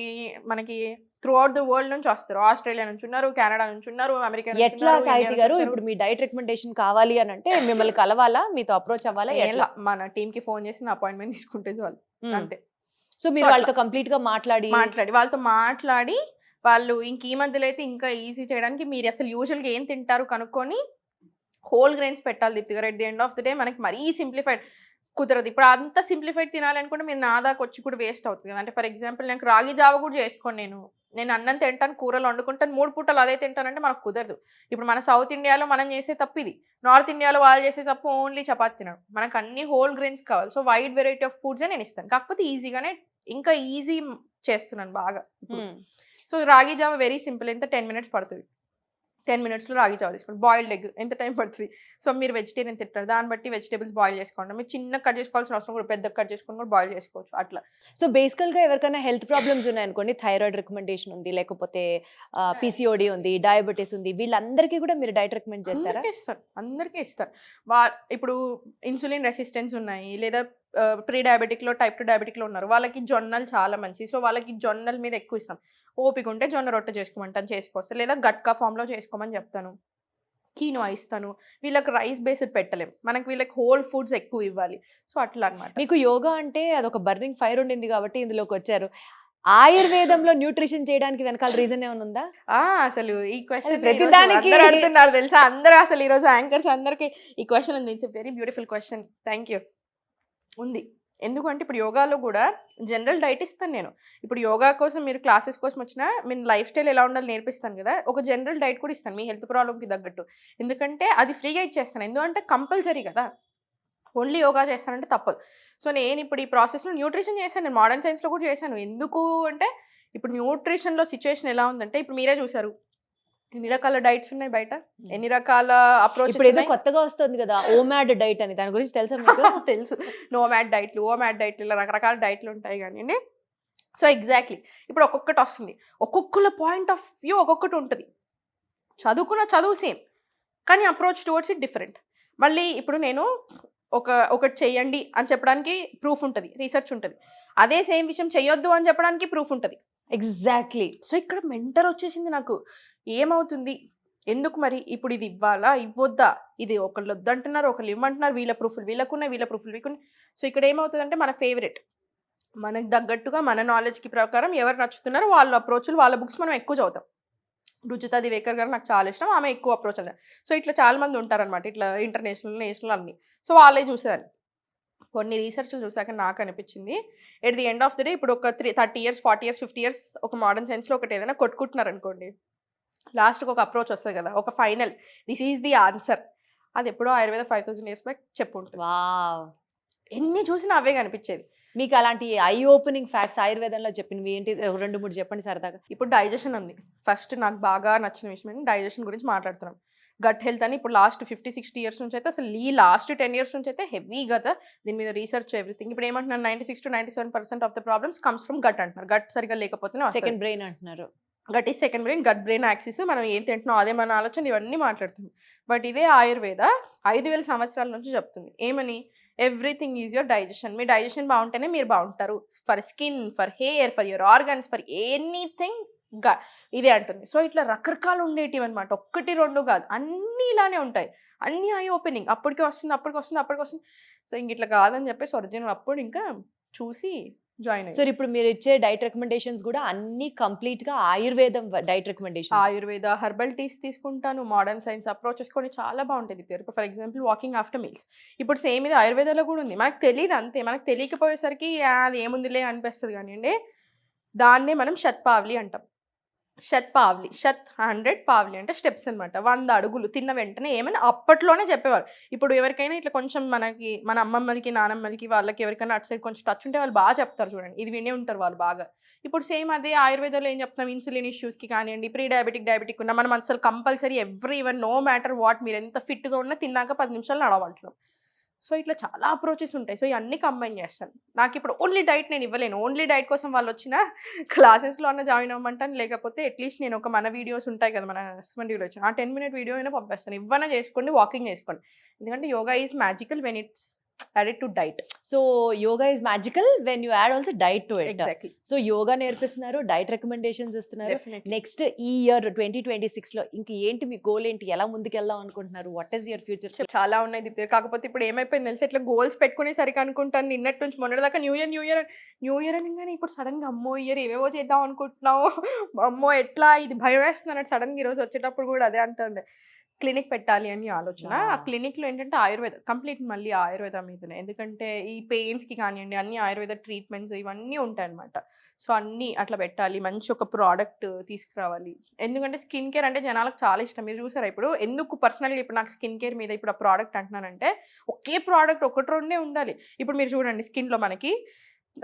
మనకి త్రూ అవుట్ ద వరల్డ్ నుంచి వస్తారు. ఆస్ట్రేలియా నుంచి ఉన్నారు, కెనడా నుంచి ఉన్నారు, అమెరికా నుంచి. ఎట్లా సాహితి గారు ఇప్పుడు మీ డైట్ రికమెండేషన్ కావాలి అని అంటే మిమ్మల్ని కలవాలా, మీతో అప్రోచ్ అవ్వాలా? ఎట్లా? మన టీమ్ కి ఫోన్ చేసి నా అపాయింట్మెంట్ తీసుకుంటే వాళ్ళు అంతే. సో మీరు వాళ్ళతో కంప్లీట్ గా మాట్లాడి వాళ్ళతో మాట్లాడి, వాళ్ళు ఇంక ఈ మధ్యలో అయితే ఇంకా ఈజీ చేయడానికి మీరు అసలు యూజువల్గా ఏం తింటారు కనుక్కొని హోల్ గ్రెయిన్స్ పెట్టాలి దీప్తి గారు. At the end of the day మనకి మరీ సింప్లిఫైడ్ కుదరదు. ఇప్పుడు అంత సింప్లిఫైడ్ తినాలనుకుంటే మీరు నా దాకా వచ్చి కూడా వేస్ట్ అవుతుంది కదా. అంటే ఫర్ ఎగ్జాంపుల్ నాకు రాగి జావ కూడా చేసుకోండి, నేను అన్నం తింటాను, కూరలు వండుకుంటాను, 3 పూటలు అదే తింటానంటే మనకు కుదరదు. ఇప్పుడు మన సౌత్ ఇండియాలో మనం చేసే తప్పు ఇది, నార్త్ ఇండియాలో వాళ్ళు చేసే తప్పు ఓన్లీ చపాతి తినడం. మనకు అన్ని హోల్ గ్రెయిన్స్ కావాలి. So wide variety of foods నేను ఇస్తాను, కాకపోతే ఈజీగానే ఇంకా ఈజీ చేస్తున్నాను బాగా. సో రాగి జావ వెరీ సింపుల్, ఎంత 10 minutes పడుతుంది. 10 మినిట్స్లో రాగి జావ తీసుకోండి. బాయిల్డ్ ఎగ్ ఎంత టైం పడుతుంది? సో మీరు వెజిటేరియన్ తింటారు, దాన్ని బట్టి వెజిటేబుల్స్ బాయిల్ చేసుకోండి. మీరు చిన్నగా కట్ చేసుకోవాల్సిన అవసరం కూడా, పెద్దగా కట్ చేసుకొని కూడా బాయిల్ చేసుకోవచ్చు అట్లా. సో బేసికల్గా ఎవరికైనా హెల్త్ ప్రాబ్లమ్స్ ఉన్నాయనుకోండి, థైరాయిడ్ రికమెండేషన్ ఉంది, లేకపోతే పీసీఓడి ఉంది, డయాబెటీస్ ఉంది, వీళ్ళందరికీ కూడా మీరు డైట్ రికమెండ్ చేస్తారా? అందరికీ ఇస్తారు. ఇప్పుడు ఇన్సులిన్ రెసిస్టెన్స్ ఉన్నాయి, లేదా ప్రీ డయాబెటిక్లో టైప్ 2 డయాబెటిక్లో ఉన్నారు, వాళ్ళకి జొన్నలు చాలా మంచి. సో వాళ్ళకి జొన్నల మీద ఎక్కువ ఇస్తాం. ఓపిక ఉంటే జొన్న రొట్టె చేసుకోమంటాను, చేసుకోవచ్చు. లేదా గట్కా ఫామ్లో చేసుకోమని చెప్తాను, కీనోా ఇస్తాను. వీళ్ళకి రైస్ బేస్డ్ పెట్టలేం, మనకి వీళ్ళకి హోల్ ఫుడ్స్ ఎక్కువ ఇవ్వాలి. సో అట్లా అనమాట. మీకు యోగా అంటే అదొక బర్నింగ్ ఫైర్ ఉండింది కాబట్టి ఇందులోకి వచ్చారు. ఆయుర్వేదంలో న్యూట్రిషన్ చేయడానికి వెనకాల రీజన్ ఏమైనా ఉందా? అసలు ఈ క్వశ్చన్ ప్రతిదానికి అడుగుతున్నారు తెలుసా అందరూ. అసలు ఈరోజు యాంకర్స్ అందరికి ఈ క్వశ్చన్ ఉంది. It's very beautiful question. Thank you. ఉంది. ఎందుకంటే ఇప్పుడు యోగాలో కూడా జనరల్ డైట్ ఇస్తాను నేను. ఇప్పుడు యోగా కోసం మీరు క్లాసెస్ కోసం వచ్చినా నేను లైఫ్ స్టైల్ ఎలా ఉండాలో నేర్పిస్తాను కదా, ఒక జనరల్ డైట్ కూడా ఇస్తాను మీ హెల్త్ ప్రాబ్లమ్కి తగ్గట్టు. ఎందుకంటే అది ఫ్రీగా ఇచ్చేస్తాను, ఎందుకంటే కంపల్సరీ కదా, ఓన్లీ యోగా చేస్తానంటే తప్పదు. సో నేను ఇప్పుడు ఈ ప్రాసెస్లో న్యూట్రిషన్ చేశాను, నేను మోడర్న్ సైన్స్లో కూడా చేశాను. ఎందుకు అంటే ఇప్పుడు న్యూట్రిషన్లో సిచ్యువేషన్ ఎలా ఉందంటే, ఇప్పుడు మీరే చూసారు ఎన్ని రకాల డైట్స్ ఉన్నాయి బయట, ఎన్ని రకాల అప్రోచ్. ఇప్పుడు ఏదో కొత్తగా వస్తుంది కదా ఓమాడ్ డైట్ అని, దాని గురించి తెలుసా మీకు? తెలుసు. నోమాడ్ డైట్లు, ఓమాడ్ డైట్లు, ఇలా రకరకాల డైట్లు ఉంటాయి కానీ. సో ఎగ్జాక్ట్లీ ఇప్పుడు ఒక్కొక్కటి వస్తుంది, ఒక్కొక్కల పాయింట్ ఆఫ్ వ్యూ ఒక్కొక్కటి ఉంటుంది. చదువుకున్న చదువు సేమ్, కానీ అప్రోచ్ టువర్డ్స్ ఇట్ డిఫరెంట్. మళ్ళీ ఇప్పుడు నేను ఒకటి చెయ్యండి అని చెప్పడానికి ప్రూఫ్ ఉంటుంది, రీసెర్చ్ ఉంటుంది. అదే సేమ్ విషయం చెయ్యొద్దు అని చెప్పడానికి ప్రూఫ్ ఉంటుంది. ఎగ్జాక్ట్లీ. సో ఇక్కడ మెంటర్ వచ్చేసింది నాకు. ఏమవుతుంది, ఎందుకు మరి ఇప్పుడు ఇది ఇవ్వాలా ఇవ్వొద్దా, ఇది ఒకళ్ళు వద్దంటున్నారు, ఒకళ్ళు ఇవ్వమంటున్నారు, వీళ్ళ ప్రూఫ్లు వీళ్ళకున్నాయి, వీళ్ళ ప్రూఫ్లు వీళ్ళకున్నాయి. సో ఇక్కడ ఏమవుతుందంటే మన ఫేవరెట్, మనకు తగ్గట్టుగా మన నాలెడ్జ్కి ప్రకారం ఎవరు నచ్చుతున్నారో వాళ్ళ అప్రోచ్లు, వాళ్ళ బుక్స్ మనం ఎక్కువ చదువుతాం. రుచితా దివేకర్ గారు నాకు చాలా ఇష్టం, ఆమె ఎక్కువ అప్రోచ్ అవుతారు. సో ఇట్లా చాలా మంది ఉంటారనమాట, ఇట్లా ఇంటర్నేషనల్ నేషనల్ అన్ని. సో వాళ్ళే చూసేదాన్ని. కొన్ని రీసెర్చ్లు చూసాక నాకు అనిపించింది, at the end of the day ఇప్పుడు ఒక 30 years 40 years 50 years ఒక మోడర్న్ సైన్స్లో ఒకటి ఏదైనా కొట్టుకుంటున్నారు అనుకోండి, లాస్ట్కి ఒక అప్రోచ్ వస్తుంది కదా, ఒక final, this is the answer. అది ఎప్పుడో ఆయుర్వేద 5000 years బ్యాక్ చెప్పుంటుంది. వావ్. ఎన్ని చూసినా అవే కనిపించేది. మీకు అలాంటి ఐ ఓపెనింగ్ ఫ్యాక్ట్స్ ఆయుర్వేదంలో చెప్పినవి ఏంటి, 2-3 చెప్పండి సరదాగా. ఇప్పుడు డైజెషన్ ఉంది. ఫస్ట్ నాకు బాగా నచ్చిన విషయం ఏంటి, డైజెషన్ గురించి మాట్లాడుతున్నాం. గట్ హెల్త్ అని ఇప్పుడు లాస్ట్ 50-60 years నుంచి అయితే, అసలు ఈ లాస్ట్ 10 years నుంచి అయితే హెవీ కదా దీని మీద రీసెర్చ్ ఎవ్రీథింగ్. ఇప్పుడు ఏమంటున్నారు, 96-97% of the problems comes from gut అంటున్నారు. గట్ సరిగా లేకపోతే సెకండ్ బ్రెయిన్ అంటున్నారు. Gut is second brain, gut brain axis, మనం ఏం తింటున్నాం అదే మన ఆలోచన, ఇవన్నీ మాట్లాడుతుంది. బట్ ఇదే ఆయుర్వేద 5000 సంవత్సరాల నుంచి చెప్తుంది ఏమని, everything is your digestion. Me digestion బాగుంటేనే మీరు బాగుంటారు. For skin, for hair, for your organs, for anything ఇదే అంటుంది. సో ఇట్లా రకరకాలు ఉండేటివి అనమాట, 1-2 కాదు, అన్నీ ఇలానే ఉంటాయి. అన్నీ ఐ ఓపెనింగ్. అప్పటికి వస్తుంది. సో ఇంక ఇట్లా కాదని చెప్పేసి ఒరిజినల్ అప్పుడు ఇంకా చూసి జాయిన్ అయ్యి. సో ఇప్పుడు మీరు ఇచ్చే డైట్ రికమెండేషన్స్ కూడా అన్ని కంప్లీట్ గా ఆయుర్వేదం diet recommendation. Ayurveda herbal teas తీసుకుంటాను, మోడర్న్ సైన్స్ అప్రోచెస్ కొన్ని చాలా బాగుంటుంది. ఇప్పుడు for example walking after meals, ఇప్పుడు సేమ్ ఇది ఆయుర్వేదంలో కూడా ఉంది. మనకు తెలియదు అంతే, మనకు తెలియకపోయేసరికి అది ఏముందిలే అనిపిస్తుంది. కానివ్వండి, దాన్నే మనం శత్పావలి అంటాం. శత్పావలి, 100 పావలి అంటే స్టెప్స్ అనమాట, 100 అడుగులు. తిన్న వెంటనే ఏమైనా అప్పట్లోనే చెప్పేవారు. ఇప్పుడు ఎవరికైనా ఇట్లా కొంచెం మనకి మన అమ్మమ్మలకి నానమ్మలకి వాళ్ళకి ఎవరికైనా అటు సైడ్ కొంచెం టచ్ ఉంటే వాళ్ళు బాగా చెప్తారు చూడండి, ఇది వినే ఉంటారు వాళ్ళు బాగా. ఇప్పుడు సేమ్ అదే ఆయుర్వేదంలో ఏం చెప్తాం, ఇన్సులిన్ ఇష్యూస్కి కానివ్వండి, ప్రీ డయాబెటిక్ ఉన్నా మనం అసలు compulsory everyone no matter what, మీరు ఎంత ఫిట్గా ఉన్నా తిన్నాక 10 నిమిషాలు నడవంటున్నాం. సో ఇట్లా చాలా అప్రోచెస్ ఉంటాయి. సో ఇవన్నీ కంబైన్ చేస్తాను. నాకు ఇప్పుడు ఓన్లీ డైట్ నేను ఇవ్వలేను. ఓన్లీ డైట్ కోసం వాళ్ళు వచ్చిన క్లాసెస్లో అన్న జాయిన్ అవ్వమంటాను, లేకపోతే అట్లీస్ట్ నేను ఒక మన వీడియోస్ ఉంటాయి కదా, మన హస్బెండ్ వచ్చి ఆ 10-minute వీడియో అయినా పంపిస్తాను. ఇవ్వనా చేసుకోండి, వాకింగ్ చేసుకోండి. ఎందుకంటే yoga is magical when it's added to diet. So yoga is magical when you add also diet to it. Exactly. So yoga నేర్పిస్తున్నారు, డైట్ రికమెండేషన్స్ ఇస్తున్నారు. Definitely. నెక్స్ట్ ఈ ఇయర్ 2026 లో ఇంక ఏంటి మీ గోల్ ఏంటి, ఎలా ముందుకు వెళ్దాం అనుకుంటున్నారు, వాట్ ఈస్ యువర్ ఫ్యూచర్? చాలా ఉన్నాయి దీప్తి. కాకపోతే ఇప్పుడు ఏమైపోయింది తెలిసి, ఇట్లా గోల్స్ పెట్టుకునేసరికి అనుకుంటాను నిన్నటి నుంచి మొన్నటి దాకా న్యూ ఇయర్ అనగానే ఇప్పుడు సడన్ గా అమ్మో ఇయర్ ఏవేవో చేద్దాం అనుకుంటున్నావు, అమ్మో ఎట్లా ఇది భయం వేస్తుంది అన్నట్టు సడన్ గా ఈరోజు వచ్చేటప్పుడు కూడా అదే అంటుండే, క్లినిక్ పెట్టాలి అని ఆలోచన. ఆ క్లినిక్లో ఏంటంటే ఆయుర్వేద కంప్లీట్ మళ్ళీ ఆయుర్వేద మీదనే, ఎందుకంటే ఈ పెయిన్స్కి కానివ్వండి అన్ని ఆయుర్వేద ట్రీట్మెంట్స్ ఇవన్నీ ఉంటాయన్నమాట. సో అన్నీ అట్లా పెట్టాలి, మంచి ఒక ప్రోడక్ట్ తీసుకురావాలి. ఎందుకంటే స్కిన్ కేర్ అంటే జనాలకు చాలా ఇష్టం. మీరు చూసారా ఇప్పుడు ఎందుకు పర్సనల్గా ఇప్పుడు నాకు స్కిన్ కేర్ మీద ఇప్పుడు ఆ ప్రోడక్ట్ అంటున్నానంటే, ఒకే ప్రోడక్ట్ 1-2 ఉండాలి. ఇప్పుడు మీరు చూడండి స్కిన్లో మనకి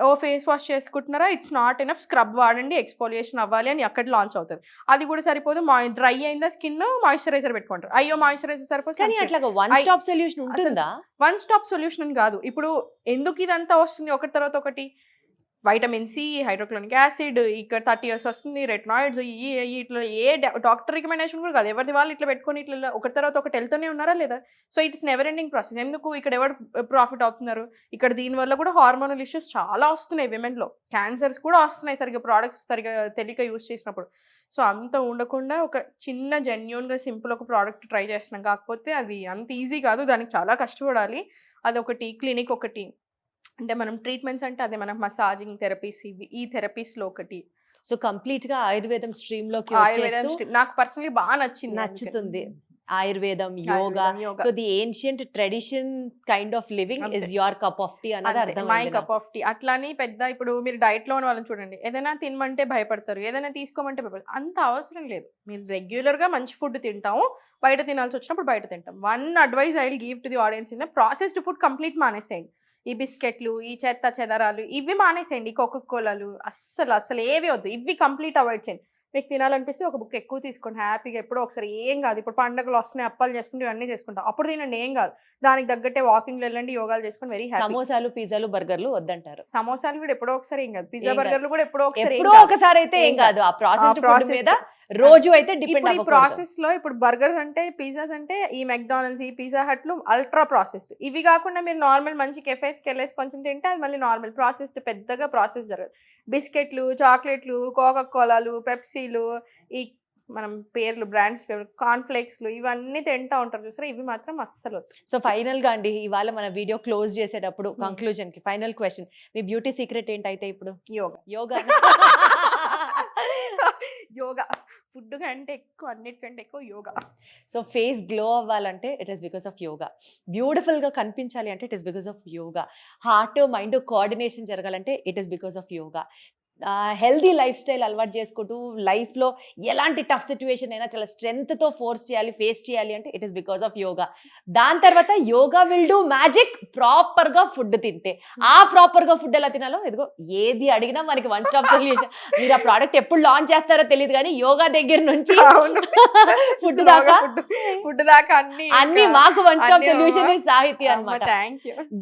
ఓ ఫేస్ వాష్ చేసుకుంటున్నారా, ఇట్స్ నాట్ ఎనఫ్, స్క్రబ్ వాడండి, ఎక్స్ఫోలియేషన్ అవ్వాలి అని అక్కడ లాంచ్ అవుతుంది. అది కూడా సరిపోదు, డ్రై అయిందా స్కిన్, మాయిశ్చరైజర్ పెట్టుకుంటారు. అయ్యో మాయిశ్చరైజర్ సరిపోదు. కానీ అట్లాగా వన్ స్టాప్ సొల్యూషన్ ఉంటుందా? వన్ స్టాప్ సొల్యూషన్ అని కాదు. ఇప్పుడు ఎందుకు ఇదంతా వస్తుంది ఒకటి తర్వాత ఒకటి, వైటమిన్ సి, హైడ్రోక్లోనిక్ యాసిడ్, ఇక్కడ 30 years వస్తుంది, రెటినాయిడ్స్, ఇట్లా ఏ డాక్టర్ రికమెండేషన్ కూడా కాదు, ఎవరిది వాళ్ళు ఇట్లా పెట్టుకొని ఇట్లా ఒకటి తర్వాత ఒకటి వెళ్తూనే ఉన్నారా లేదా? So it's never ending process. ఎందుకు ఇక్కడ ఎవరు ప్రాఫిట్ అవుతున్నారు? ఇక్కడ దీనివల్ల కూడా హార్మోనల్ ఇష్యూస్ చాలా వస్తున్నాయి విమెన్లో, క్యాన్సర్స్ కూడా వస్తున్నాయి సరిగ్గా ప్రోడక్ట్స్ సరిగ్గా తెలియక యూజ్ చేసినప్పుడు. సో అంత ఉండకుండా ఒక చిన్న జెన్యూన్గా సింపుల్ ఒక ప్రోడక్ట్ ట్రై చేస్తున్నాం, కాకపోతే అది అంత ఈజీ కాదు, దానికి చాలా కష్టపడాలి. అదొకటి, క్లినిక్ ఒకటి, అంటే మనం ట్రీట్మెంట్స్ అంటే అదే మనం మసాజింగ్ థెరపీస్, ఇవి ఈ థెరపీస్లో ఒకటి. సో కంప్లీట్ గా ఆయుర్వేదం స్ట్రీమ్ లోకి ఆయుర్వేదం వచ్చేస్తూ నాకు పర్సనలీ బాగా నచ్చింది, నచ్చుతుంది. ఆయుర్వేదం, yoga, so the ancient tradition kind of living is your cup of tea అన్నది మై అర్థమైంది కప్ ఆఫ్ టీ. అట్లాని పెద్ద ఇప్పుడు మీరు డైట్ లో ఉన్న వాళ్ళని చూడండి, ఏదైనా తినమంటే భయపడతారు, ఏదైనా తీసుకోమంటే భయపడతారు. అంత అవసరం లేదు, మీరు రెగ్యులర్ గా మంచి ఫుడ్ తింటాము, బయట తినాల్సి వచ్చినప్పుడు బయట తింటాం. One advice I will give to the audience in processed food complete మానేసేయండి. ఈ బిస్కెట్లు, ఈ చెత్త చెదరాలు ఇవి మానేసేయండి, ఈ కోకోకోలాలు అస్సలు ఏవి వద్దు, ఇవి కంప్లీట్ అవాయిడ్ చేయండి. మీకు తినాలనిపిస్తే ఒక బుక్ ఎక్కువ తీసుకోండి హ్యాపీగా, ఎప్పుడో ఒకసారి, ఏం కాదు. ఇప్పుడు పండుగలు వస్తున్నాయి, అప్పాలు చేసుకుంటే ఇవన్నీ చేసుకుంటాం, అప్పుడు తినండి, ఏం కాదు. దానికి తగ్గట్టే వాకింగ్ వెళ్ళండి, యోగాలు చేసుకుని వెరీ హ్యాపీ. సమోసాలు, పిజ్జాలు, బర్గర్లు వద్దంటారు. సమోసాలు కూడా ఎప్పుడో ఒకసారి ఏం కాదు, పిజ్జా ఏం కాదు. బర్గర్లు కూడా ఎప్పుడో ఒకసారి ఎప్పుడో ఒకసారి అయితే ఏం కాదు. ఆ ప్రాసెస్ మీద రోజు అయితే డిపెండ్ ఇప్పుడు ఈ అవ్వకూడదు. ప్రాసెస్ లో ఇప్పుడు బర్గర్స్ అంటే, పిజ్జాస్ అంటే, ఈ మెక్డానల్డ్స్, ఈ పిజ్జా హట్లు అల్ట్రా ప్రాసెస్డ్. ఇవి కాకుండా మీరు నార్మల్ మంచి కెఫేస్కి వెళ్ళేసి కొంచెం తింటే అది మళ్ళీ నార్మల్. ప్రాసెస్డ్ పెద్దగా ప్రాసెస్ జరగదు. బిస్కెట్లు, చాక్లెట్లు, కోకోకోలాలు, పెప్సీలు, ఈ మనం పేర్లు బ్రాండ్స్ కార్న్ఫ్లేక్స్లు ఇవన్నీ తింటా ఉంటారు చూసారా, ఇవి మాత్రం అస్సలు. సో ఫైనల్ గా అండి, ఇవాళ మన వీడియో క్లోజ్ చేసేటప్పుడు కంక్లూజన్ కి ఫైనల్ క్వశ్చన్, మీ బ్యూటీ సీక్రెట్ ఏంటైతే ఇప్పుడు? యోగా. యోగా. యోగా ఫుడ్ కంటే ఎక్కువ, అన్నిటికంటే ఎక్కువ యోగా. సో ఫేస్ గ్లో అవ్వాలంటే it is because of yoga. బ్యూటిఫుల్గా కనిపించాలి అంటే it is because of yoga. Heart mind coordination జరగాలంటే it is because of yoga. Healthy lifestyle అలవాటు చేసుకుంటూ లైఫ్లో ఎలాంటి టఫ్ సిచ్యువేషన్ అయినా చాలా స్ట్రెంగ్త్తో ఫేస్ చేయాలి అంటే it is because of yoga. దాని తర్వాత యోగా విల్ డూ మ్యాజిక్ ప్రాపర్గా ఫుడ్ తింటే. ఆ ప్రాపర్గా ఫుడ్ ఎలా తినాలో ఇదిగో ఏది అడిగినా మనకి వన్ స్టాప్ సొల్యూషన్. మీరు ఆ ప్రోడక్ట్ ఎప్పుడు లాంచ్ చేస్తారో తెలియదు కానీ యోగా దగ్గర నుంచి ఫుడ్ దాకా అన్ని మాకు వన్ స్టాప్ సొల్యూషన్ సాహితీ అన్నమాట.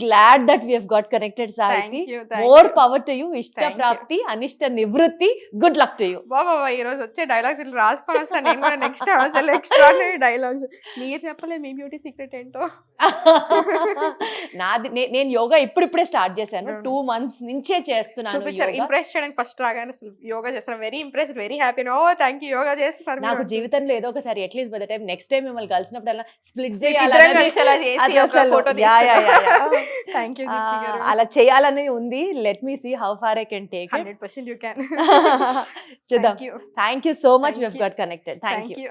Glad that we have got connected Sahiti. More power to you. ఇష్ట ప్రాప్తి, అనిష్ట నివృత్తి. Good luck to you. బాబా ఈ రోజు వచ్చే డైలాగ్స్ ఇట్లా రాసుకొని వస్తాను నేను కూడా నెక్స్ట్ అసలు ఎక్స్ట్రాడినరీ డైలాగ్స్. మీరు చెప్పలేదు మీ బ్యూటీ సీక్రెట్ ఏంటో. నాది నేను యోగా ఇప్పుడిప్పుడే స్టార్ట్ చేశాను. 2 months నుంచే చేస్తున్నాను. ఇంప్రెస్ చేయడానికి ఫస్ట్ రాగానే అసలు యోగా చేస్తాను. Very impressed, very happy. Oh thank you, yoga చేస్తున్నారు. నాకు జీవితంలో ఏదో ఒకసారి at least by the time next time మిమ్మల్ని కలిసినప్పుడు స్ప్లిట్ అలా చేయాలని ఉంది. Let me see how far I can take. 100% you can. చూద్దాం. Thank you so much. We have got connected. Thank you.